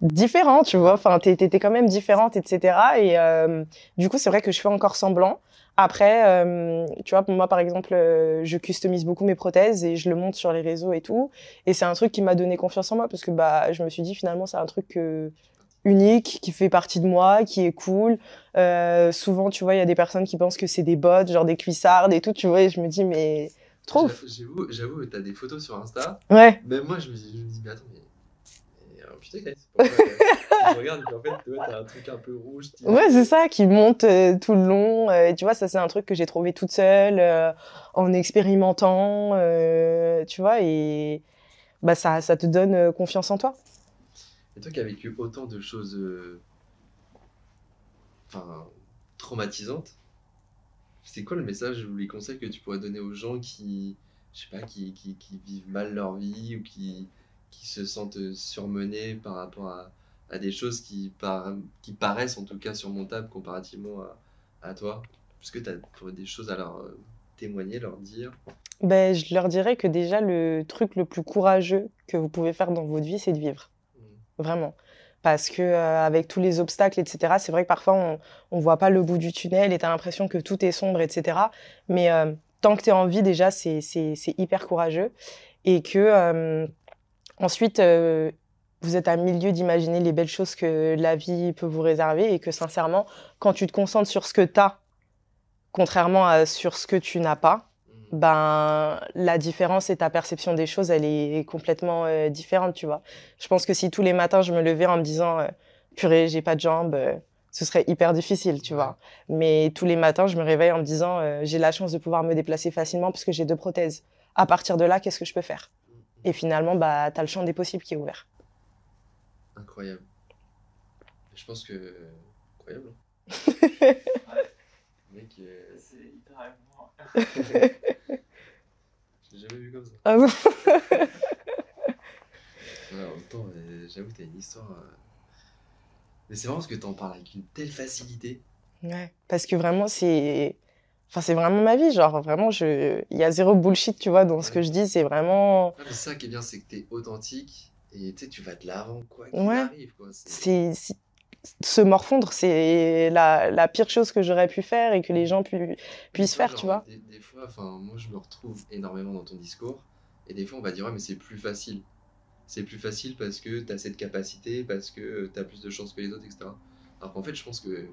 différent, tu vois. Enfin, t'es quand même différente, etc. Et du coup, c'est vrai que je fais encore semblant. Après, tu vois, pour moi, par exemple, je customise beaucoup mes prothèses et je le monte sur les réseaux et tout. Et c'est un truc qui m'a donné confiance en moi parce que bah, je me suis dit finalement, c'est un truc unique, qui fait partie de moi, qui est cool. Souvent, tu vois, il y a des personnes qui pensent que c'est des bots, genre des cuissardes et tout, tu vois. Et je me dis, mais trop. J'avoue, t'as des photos sur Insta. Ouais. Même moi, je me dis, mais attends, putain, c'est pourquoi je regarde et puis en fait, ouais, t'as un truc un peu rouge. Ouais, c'est ça, qui monte tout le long. Et tu vois, ça, c'est un truc que j'ai trouvé toute seule, en expérimentant, tu vois, et bah, ça te donne confiance en toi. Et toi qui as vécu autant de choses traumatisantes, c'est quoi le message ou les conseils que tu pourrais donner aux gens qui, je sais pas, qui vivent mal leur vie ou qui se sentent surmenés par rapport à des choses qui paraissent en tout cas surmontables comparativement à toi? Est-ce que tu as des choses à leur témoigner, leur dire? Ben, je leur dirais que déjà, le truc le plus courageux que vous pouvez faire dans votre vie, c'est de vivre. Vraiment. Parce que avec tous les obstacles, etc., c'est vrai que parfois, on voit pas le bout du tunnel et tu as l'impression que tout est sombre, etc. Mais tant que tu es en vie, déjà, c'est hyper courageux. Et que ensuite, vous êtes à milieu d'imaginer les belles choses que la vie peut vous réserver et que sincèrement, quand tu te concentres sur ce que tu as, contrairement à sur ce que tu n'as pas, ben la différence et ta perception des choses, elle est complètement différente, tu vois. Je pense que si tous les matins je me levais en me disant purée, j'ai pas de jambes, ce serait hyper difficile, tu vois. Mais tous les matins, je me réveille en me disant j'ai la chance de pouvoir me déplacer facilement parce que j'ai 2 prothèses. À partir de là, qu'est-ce que je peux faire? Et finalement, bah t'as le champ des possibles qui est ouvert. Incroyable. Je pense que incroyable. Mec, C'est hyper amusant. j'ai jamais vu comme ça. Ah bon? Ouais, en même temps, j'avoue, t'as une histoire. Mais c'est marrant parce que t'en parles avec une telle facilité. Ouais, parce que vraiment, enfin, c'est vraiment ma vie. Genre, vraiment, il y a zéro bullshit, tu vois, dans ce que je dis. C'est vraiment. Ouais, mais ça qui est bien, c'est que t'es authentique et tu sais, tu vas de l'avant, quoi qu'il Ouais. arrive, quoi. Se morfondre, c'est la pire chose que j'aurais pu faire et que les gens puissent Tu vois, faire, tu genre, vois. des fois, enfin, moi, je me retrouve énormément dans ton discours et des fois, on va dire, ouais, mais c'est plus facile. C'est plus facile parce que t'as cette capacité, parce que t'as plus de chances que les autres, etc. Alors qu'en fait, je pense que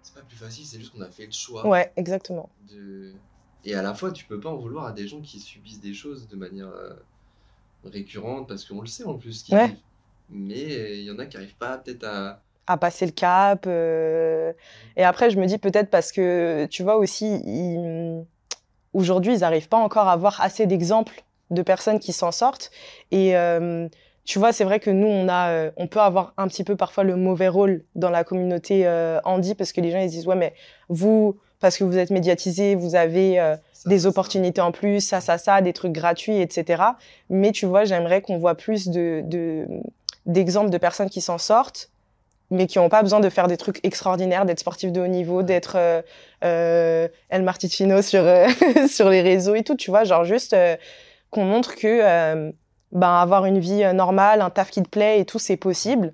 c'est pas plus facile, c'est juste qu'on a fait le choix Ouais, exactement. de. Et à la fois, tu peux pas en vouloir à des gens qui subissent des choses de manière récurrente parce qu'on le sait en plus qu'ils Ouais. vivent. Mais il y en a qui arrivent pas peut-être À passer le cap. Et après, je me dis peut-être parce que, tu vois, aussi, aujourd'hui, ils n'arrivent pas encore à avoir assez d'exemples de personnes qui s'en sortent. Et tu vois, c'est vrai que nous, on peut avoir un petit peu parfois le mauvais rôle dans la communauté handi parce que les gens ils disent ouais, mais vous, parce que vous êtes médiatisé, vous avez des opportunités en plus, ça, des trucs gratuits, etc. Mais tu vois, j'aimerais qu'on voit plus d'exemples de personnes qui s'en sortent mais qui n'ont pas besoin de faire des trucs extraordinaires, d'être sportifs de haut niveau, d'être El Marticino sur, sur les réseaux et tout, tu vois, genre juste qu'on montre que ben, avoir une vie normale, un taf qui te plaît et tout, c'est possible.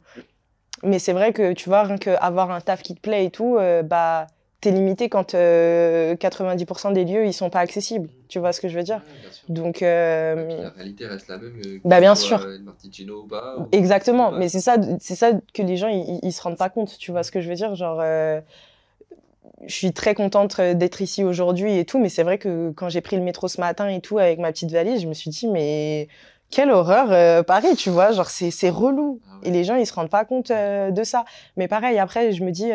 Mais c'est vrai que, tu vois, rien qu'avoir un taf qui te plaît et tout, bah, t'es limité quand 90% des lieux, ils sont pas accessibles. Tu vois ce que je veux dire? Ouais, bien sûr. Donc, Et puis la réalité reste la même que bah, bien tu sois sûr. El Marticino ou pas. Ou Exactement, pas. mais c'est ça que les gens ils se rendent pas compte, tu vois ce que je veux dire, genre je suis très contente d'être ici aujourd'hui et tout, mais c'est vrai que quand j'ai pris le métro ce matin et tout avec ma petite valise, je me suis dit mais quelle horreur Paris, tu vois, genre c'est relou Ah ouais. et les gens ils se rendent pas compte de ça. Mais pareil après je me dis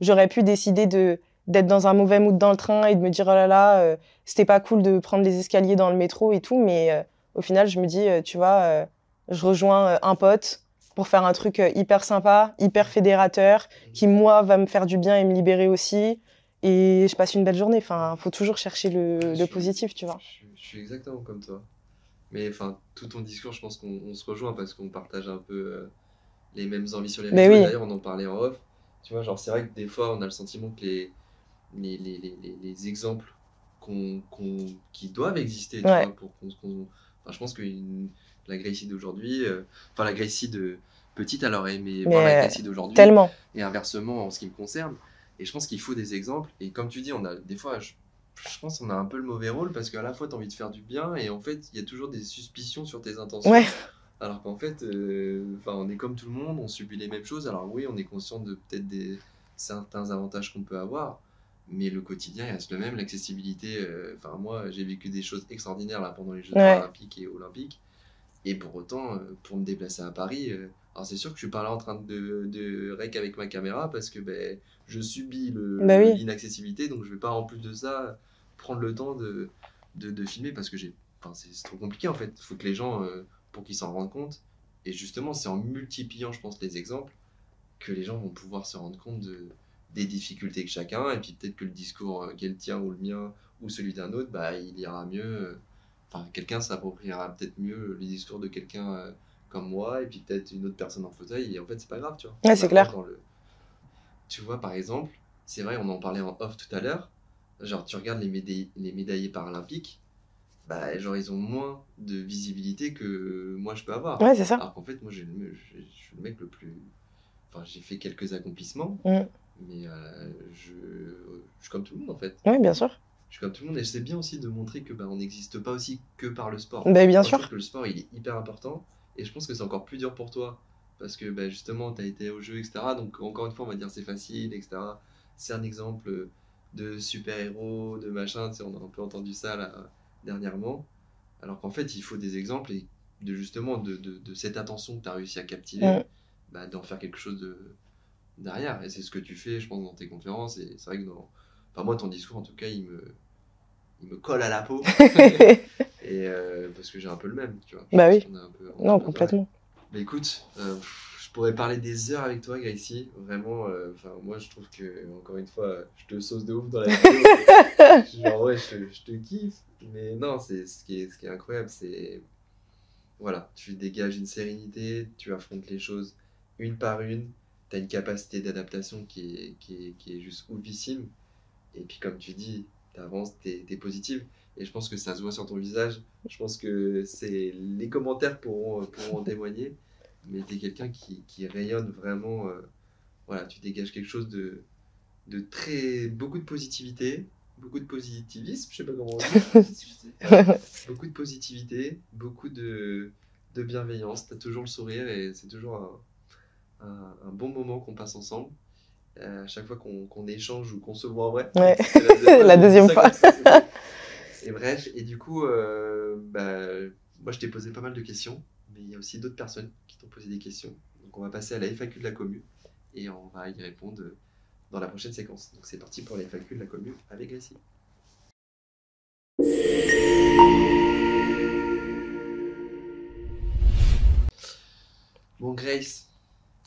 j'aurais pu décider d'être dans un mauvais mood dans le train et de me dire oh là là c'était pas cool de prendre les escaliers dans le métro et tout, mais au final je me dis tu vois je rejoins un pote pour faire un truc hyper sympa, hyper fédérateur, qui, moi, va me faire du bien et me libérer aussi. Et je passe une belle journée. Enfin, faut toujours chercher le positif, tu vois. Je suis exactement comme toi. Mais enfin, tout ton discours, je pense qu'on se rejoint parce qu'on partage un peu les mêmes envies sur les Mais réseaux. Et oui. d'ailleurs, on en parlait en off. Tu vois, genre, c'est vrai que des fois, on a le sentiment que les exemples qui doivent exister, tu Ouais. vois, pour Enfin, je pense que la Gracie d'aujourd'hui, enfin, la Gracie de petite, elle aurait aimé voir la Gracie d'aujourd'hui. Tellement. Et inversement, en ce qui me concerne. Et je pense qu'il faut des exemples. Et comme tu dis, on a des fois, je pense qu'on a un peu le mauvais rôle parce qu'à la fois, tu as envie de faire du bien et en fait, il y a toujours des suspicions sur tes intentions. Ouais. Alors qu'en fait, on est comme tout le monde, on subit les mêmes choses. Alors oui, on est conscient de peut-être certains avantages qu'on peut avoir, mais le quotidien il reste le même. L'accessibilité, enfin moi, j'ai vécu des choses extraordinaires là pendant les Jeux paralympiques et olympiques. Et pour autant, pour me déplacer à Paris, alors c'est sûr que je suis pas là en train de rec avec ma caméra parce que je subis l'inaccessibilité, donc je vais pas en plus de ça prendre le temps de filmer parce que c'est trop compliqué en fait. Il faut que les gens, pour qu'ils s'en rendent compte, et justement c'est en multipliant, je pense, les exemples que les gens vont pouvoir se rendre compte des difficultés que chacun, et puis peut-être que le discours qui est le tien ou le mien ou celui d'un autre, il ira mieux. Enfin, quelqu'un s'appropriera peut-être mieux les discours de quelqu'un comme moi, et puis peut-être une autre personne en fauteuil, et en fait, c'est pas grave, tu vois. Ouais, c'est clair. Tu vois, par exemple, c'est vrai, on en parlait en off tout à l'heure, genre, tu regardes les médaillés paralympiques, genre, ils ont moins de visibilité que moi, je peux avoir. Ouais, c'est ça. Alors qu'en fait, moi, je suis le mec le plus... Enfin, j'ai fait quelques accomplissements, mais je suis comme tout le monde, en fait. Oui, bien sûr. Je suis comme tout le monde et je sais bien aussi de montrer que on n'existe pas aussi que par le sport. Bien sûr. Je trouve que le sport il est hyper important et je pense que c'est encore plus dur pour toi parce que justement tu as été au jeu, etc. Donc encore une fois on va dire c'est facile, etc. C'est un exemple de super-héros, de machin, tu sais, on a un peu entendu ça là dernièrement. Alors qu'en fait il faut des exemples et de justement de cette attention que tu as réussi à captiver, d'en faire quelque chose derrière. Et c'est ce que tu fais je pense dans tes conférences et c'est vrai que enfin, moi, ton discours, en tout cas, il me colle à la peau. Et parce que j'ai un peu le même, tu vois. Bah oui. On a un peu, non, complètement. Mais écoute, je pourrais parler des heures avec toi, Gracie. Vraiment, moi, je trouve que, encore une fois, je te sauce de ouf dans la vidéo. Genre, ouais, je te kiffe. Mais non, ce qui est incroyable, c'est... Voilà, tu dégages une sérénité, tu affrontes les choses une par une. Tu as une capacité d'adaptation qui est juste oufissime. Et puis, comme tu dis, tu avances, tu es positive. Et je pense que ça se voit sur ton visage. Je pense que les commentaires pourront en témoigner. Mais tu es quelqu'un qui rayonne vraiment. Voilà, tu dégages quelque chose de très. Beaucoup de positivité, beaucoup de positivisme, je sais pas comment on dit. Beaucoup de positivité, beaucoup de bienveillance. Tu as toujours le sourire et c'est toujours un bon moment qu'on passe ensemble. À chaque fois qu'on échange ou qu'on se voit en vrai. Ouais. C'est La deuxième fois. Et bref, et du coup, moi je t'ai posé pas mal de questions, mais il y a aussi d'autres personnes qui t'ont posé des questions. Donc on va passer à la FAQ de la commu et on va y répondre dans la prochaine séquence. Donc c'est parti pour la FAQ de la commu avec Gracie. Bon Grace,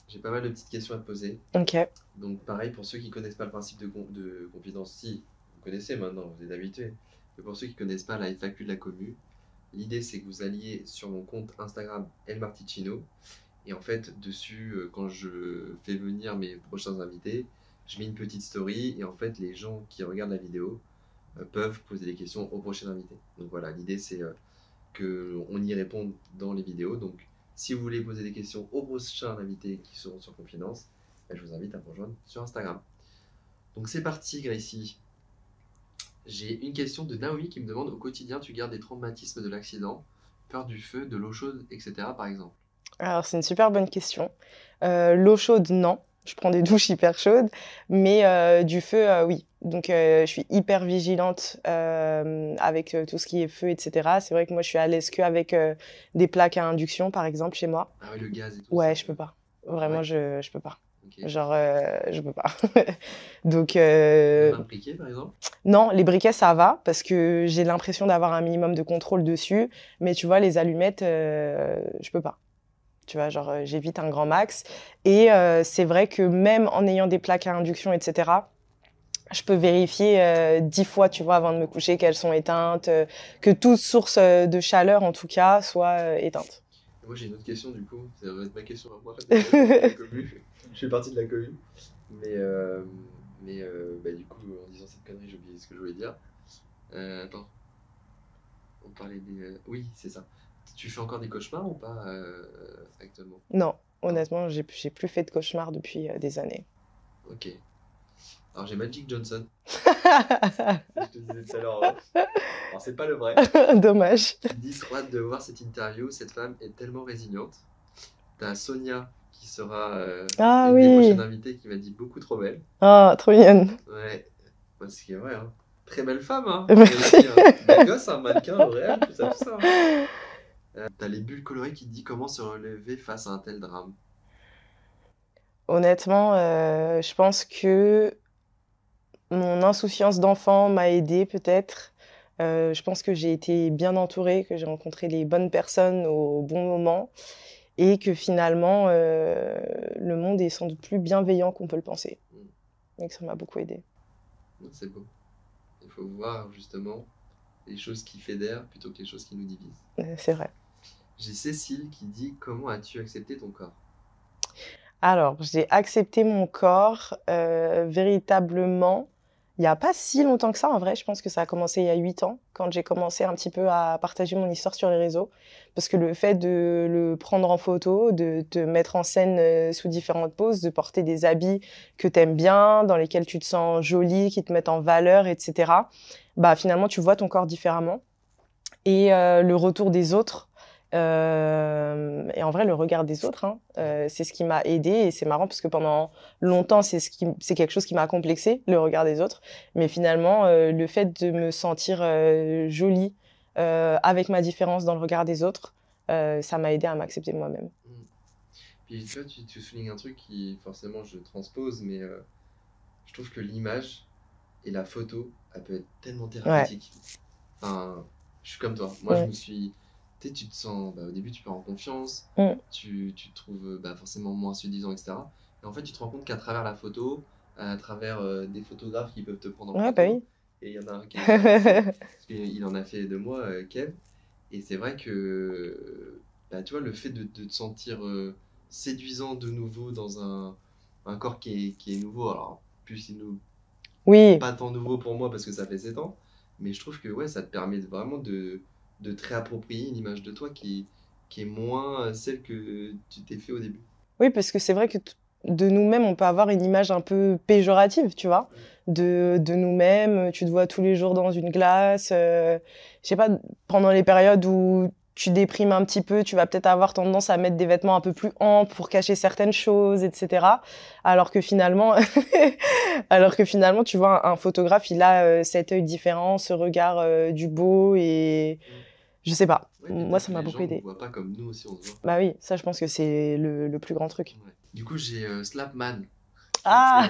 j'ai pas mal de petites questions à te poser. Ok. Donc pareil, pour ceux qui connaissent pas le principe de confidence, si, vous connaissez maintenant, vous êtes habitués. Mais pour ceux qui connaissent pas la FAQ de la commu, l'idée c'est que vous alliez sur mon compte Instagram El Marticino. Et en fait, dessus, quand je fais venir mes prochains invités, je mets une petite story. Et en fait, les gens qui regardent la vidéo peuvent poser des questions au prochain invité. Donc voilà, l'idée c'est qu'on y réponde dans les vidéos. Donc si vous voulez poser des questions aux prochains invités qui seront sur Confidence, je vous invite à me rejoindre sur Instagram. Donc c'est parti, Gracie. J'ai une question de Naomi qui me demande: au quotidien, tu gardes des traumatismes de l'accident, peur du feu, de l'eau chaude, etc. par exemple? Alors, c'est une super bonne question. L'eau chaude, non. Je prends des douches hyper chaudes, mais du feu, oui. Donc, je suis hyper vigilante avec tout ce qui est feu, etc. C'est vrai que moi, je suis à l'aise qu'avec des plaques à induction, par exemple, chez moi. Ah ouais, le gaz et tout. Ouais, je peux pas. Vraiment, Ouais. je peux pas. Ok. Genre, je peux pas. Donc, Même un briquet, par exemple? non, les briquets, ça va, parce que j'ai l'impression d'avoir un minimum de contrôle dessus. Mais tu vois, les allumettes, je peux pas. Tu vois, genre, j'évite un grand max. Et c'est vrai que même en ayant des plaques à induction, etc., je peux vérifier 10 fois, tu vois, avant de me coucher, qu'elles sont éteintes, que toute source de chaleur, en tout cas, soit éteinte. Moi, j'ai une autre question, du coup. Ça va être ma question à moi. La commu. Je fais partie de la commu. Mais du coup, en disant cette connerie, j'ai oublié ce que je voulais dire. Attends. On parlait des... Oui, c'est ça. Tu fais encore des cauchemars ou pas actuellement? Non, honnêtement, j'ai plus fait de cauchemars depuis des années. Ok. Alors j'ai Magic Johnson. Je te disais tout à l'heure. Alors c'est pas le vrai. Dommage. Qui dit trop hâte de voir cette interview. Cette femme est tellement résiliente. T'as Sonia qui sera Ah une des oui. prochaines invitées qui m'a dit beaucoup trop belle. Ah, trop mignonne. Ouais. Parce qu'il est vrai. Hein. Très belle femme. Hein. Merci. Aussi, hein. Belle gosse, un mannequin, L'Oréal, tout ça, tout ça. T'as les bulles colorées qui te dit comment se relever face à un tel drame. Honnêtement, je pense que mon insouciance d'enfant m'a aidée peut-être. Je pense que j'ai été bien entourée, que j'ai rencontré les bonnes personnes au bon moment et que finalement, le monde est sans doute plus bienveillant qu'on peut le penser. Et que ça m'a beaucoup aidée. C'est beau. Il faut voir justement les choses qui fédèrent plutôt que les choses qui nous divisent. C'est vrai. J'ai Cécile qui dit: comment as-tu accepté ton corps? Alors, j'ai accepté mon corps véritablement. Il n'y a pas si longtemps que ça, en vrai. Je pense que ça a commencé il y a 8 ans, quand j'ai commencé un petit peu à partager mon histoire sur les réseaux. Parce que le fait de le prendre en photo, de te mettre en scène sous différentes poses, de porter des habits que tu aimes bien, dans lesquels tu te sens jolie, qui te mettent en valeur, etc., bah, finalement, tu vois ton corps différemment. Et le retour des autres, et en vrai, le regard des autres, hein, c'est ce qui m'a aidée. Et c'est marrant parce que pendant longtemps, c'est quelque chose qui m'a complexée, le regard des autres. Mais finalement, le fait de me sentir jolie avec ma différence dans le regard des autres, ça m'a aidée à m'accepter moi-même. Puis tu vois, tu soulignes un truc qui, forcément, je transpose, mais je trouve que l'image et la photo, elle peut être tellement thérapeutique. Enfin, je suis comme toi. Moi, je me suis tu te sens, au début, tu perds en confiance, Mm. tu te trouves forcément moins séduisant, etc. Et en fait, tu te rends compte qu'à travers la photo, à travers des photographes qui peuvent te prendre en Ouais, bah photo, oui. et il y en a un qui est super ici, parce qu'il en a fait de moi, Kev, et c'est vrai que, tu vois, le fait de te sentir séduisant de nouveau dans un corps qui est nouveau, alors plus Oui, pas tant nouveau pour moi parce que ça fait 7 ans, mais je trouve que ouais, ça te permet vraiment de te réapproprier une image de toi qui est moins celle que tu t'es fait au début. oui, parce que c'est vrai que de nous-mêmes, on peut avoir une image un peu péjorative, tu vois, de nous-mêmes. Tu te vois tous les jours dans une glace. Je sais pas, pendant les périodes où tu déprimes un petit peu, tu vas peut-être avoir tendance à mettre des vêtements un peu plus amples pour cacher certaines choses, etc. Alors que finalement, tu vois, un photographe, il a cet œil différent, ce regard du beau et je sais pas. Ouais, puis Moi, peut-être ça que m'a les beaucoup gens ne aidé. voient pas comme nous aussi on se voit. Bah oui, ça, je pense que c'est le plus grand truc. Ouais. Du coup, j'ai Slapman qui Ah!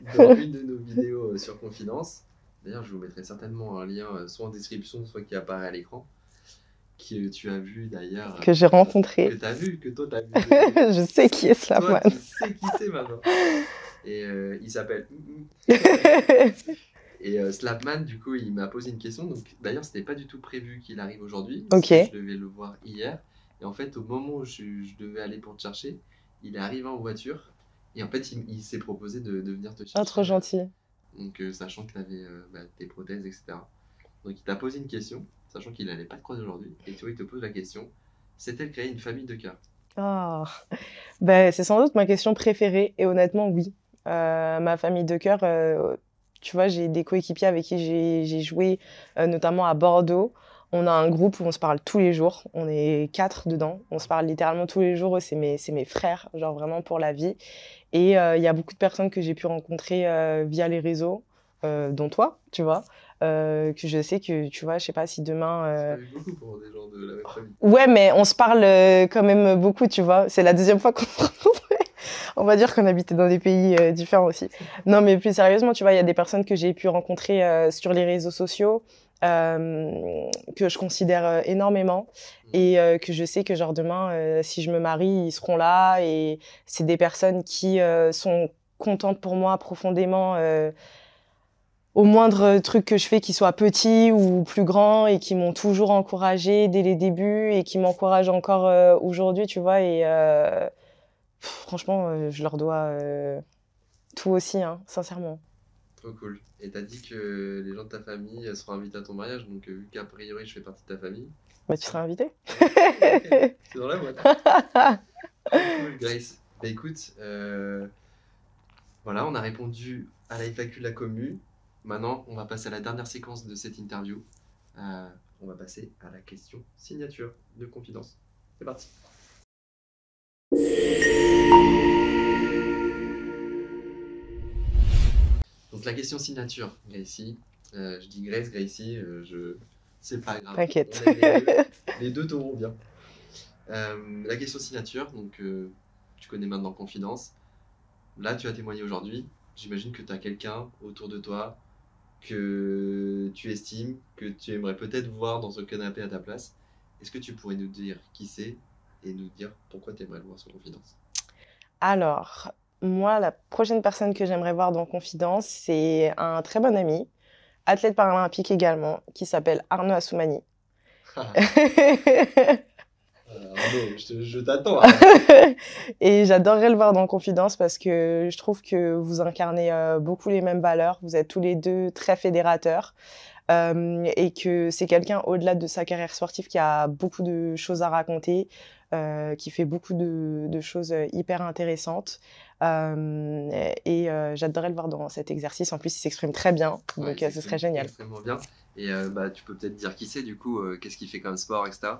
était dans une de nos vidéos sur Confidence. D'ailleurs, je vous mettrai certainement un lien soit en description, soit qui apparaît à l'écran, que tu as vu d'ailleurs, Que j'ai rencontré. que tu as vu, que toi tu as vu. Je sais qui est Toi, Slapman. tu sais qui c'est maintenant. Et il s'appelle. Et Slapman, du coup, il m'a posé une question. Donc, d'ailleurs, c'était pas du tout prévu qu'il arrive aujourd'hui. Ok. Je devais le voir hier. Et en fait, au moment où je devais aller pour te chercher, il est arrivé en voiture. Et en fait, il s'est proposé de venir te chercher. Oh, trop gentil. Donc, sachant que tu avais tes prothèses, etc. Donc, il t'a posé une question, sachant qu'il n'allait pas te croiser aujourd'hui. Et tu vois, il te pose la question, c'est-elle créer une famille de cœur? Ah. Ben, c'est sans doute ma question préférée. Et honnêtement, oui. Ma famille de cœur, tu vois, j'ai des coéquipiers avec qui j'ai joué, notamment à Bordeaux. On a un groupe où on se parle tous les jours. On est 4 dedans. On se parle littéralement tous les jours. C'est mes frères, genre vraiment pour la vie. Et il y a beaucoup de personnes que j'ai pu rencontrer via les réseaux, dont toi, tu vois, que je sais que, tu vois, je sais pas si demain... C'est pas eu beaucoup pour des gens de la même famille. Ouais, mais on se parle quand même beaucoup, tu vois. C'est la deuxième fois qu'on se rencontre. On va dire qu'on habitait dans des pays différents aussi. Non, mais plus sérieusement, tu vois, il y a des personnes que j'ai pu rencontrer sur les réseaux sociaux, que je considère énormément et que je sais que genre demain, si je me marie, ils seront là et c'est des personnes qui sont contentes pour moi profondément au moindre truc que je fais, qu'il soit petit ou plus grand et qui m'ont toujours encouragée dès les débuts et qui m'encouragent encore aujourd'hui, tu vois, et franchement, je leur dois tout aussi, hein, sincèrement. Trop cool. Et t'as dit que les gens de ta famille seront invités à ton mariage, donc vu qu'a priori je fais partie de ta famille. Bah, tu seras invité. C'est dans la boîte. Cool, Grace. Bah écoute, voilà, on a répondu à la FAQ de la commu. Maintenant, on va passer à la dernière séquence de cette interview. On va passer à la question signature de confidence. C'est parti. Donc la question signature, Gracie. Je dis Grace, Gracie, c'est pas grave. T'inquiète. On aime les deux. Les deux t'auront bien. La question signature, donc tu connais maintenant Confidence. Là, tu as témoigné aujourd'hui. J'imagine que tu as quelqu'un autour de toi que tu estimes, que tu aimerais peut-être voir dans ce canapé à ta place. Est-ce que tu pourrais nous dire qui c'est et nous dire pourquoi tu aimerais le voir sur Confidence? Alors, moi, la prochaine personne que j'aimerais voir dans Confidence, c'est un très bon ami, athlète paralympique également, qui s'appelle Arnaud Assoumani. Arnaud, je t'attends. Et j'adorerais le voir dans Confidence parce que je trouve que vous incarnez beaucoup les mêmes valeurs. Vous êtes tous les deux très fédérateurs. Et que c'est quelqu'un, au-delà de sa carrière sportive, qui a beaucoup de choses à raconter, qui fait beaucoup de choses hyper intéressantes. J'adorerais le voir dans cet exercice. En plus, il s'exprime très bien, donc ce serait génial. Extrêmement bien. Et tu peux peut-être dire qui c'est du coup, qu'est-ce qu'il fait comme sport, etc.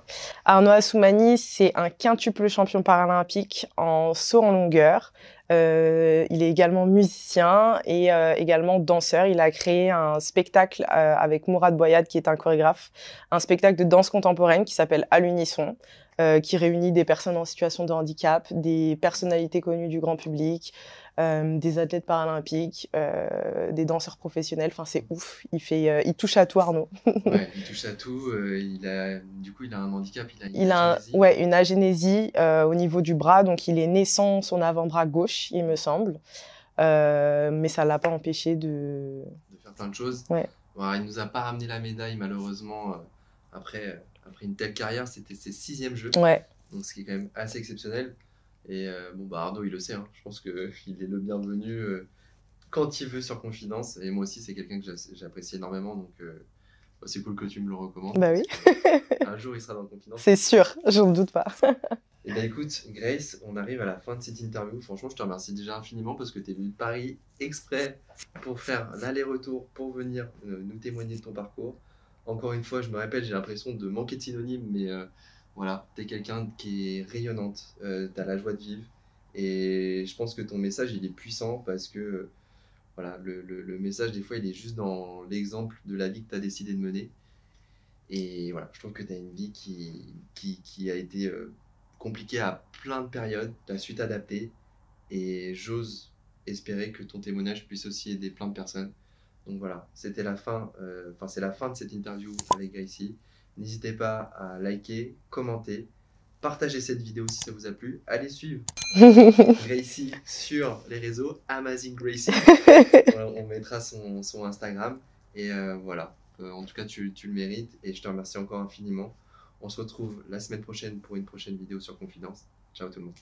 Arnaud Assoumani, c'est un quintuple champion paralympique en saut en longueur. Il est également musicien et également danseur. Il a créé un spectacle avec Mourad Boyad, qui est un chorégraphe, un spectacle de danse contemporaine qui s'appelle À l'unisson. qui réunit des personnes en situation de handicap, des personnalités connues du grand public, des athlètes paralympiques, des danseurs professionnels. Enfin, c'est ouf. Il touche à tout, Arnaud. Ouais, il touche à tout. Du coup, il a un handicap, il a une agénésie. Ouais, une agénésie au niveau du bras. Donc, il est né sans son avant-bras gauche, il me semble. Mais ça l'a pas empêché de faire plein de choses. Ouais. Bon, il nous a pas ramené la médaille, malheureusement. Après une telle carrière, c'était ses 6e jeux. Ouais. Donc, ce qui est quand même assez exceptionnel. Et Arnaud, il le sait. Hein. Je pense qu'il est le bienvenu quand il veut sur Confidence. Et moi aussi, c'est quelqu'un que j'apprécie énormément. Donc, c'est cool que tu me le recommandes. Bah oui. Un jour, il sera dans Confidence. C'est sûr, je ne doute pas. Et bien écoute, Grace, on arrive à la fin de cette interview. Franchement, je te remercie déjà infiniment parce que tu es venu de Paris exprès pour faire l'aller-retour, pour venir nous témoigner de ton parcours. Encore une fois, je me répète, j'ai l'impression de manquer de synonymes, mais voilà, tu es quelqu'un qui est rayonnante, tu as la joie de vivre. Et je pense que ton message, il est puissant parce que voilà, le message, des fois, il est juste dans l'exemple de la vie que tu as décidé de mener. Et voilà, je trouve que tu as une vie qui a été compliquée à plein de périodes, tu as su t'adapter et j'ose espérer que ton témoignage puisse aussi aider plein de personnes. Donc voilà, c'était la fin, c'est la fin de cette interview avec Gracie. N'hésitez pas à liker, commenter, partager cette vidéo si ça vous a plu. Allez suivre Gracie sur les réseaux, Amazing Gracie. On mettra son Instagram et voilà. En tout cas, tu le mérites et je te remercie encore infiniment. On se retrouve la semaine prochaine pour une prochaine vidéo sur Confidence. Ciao tout le monde.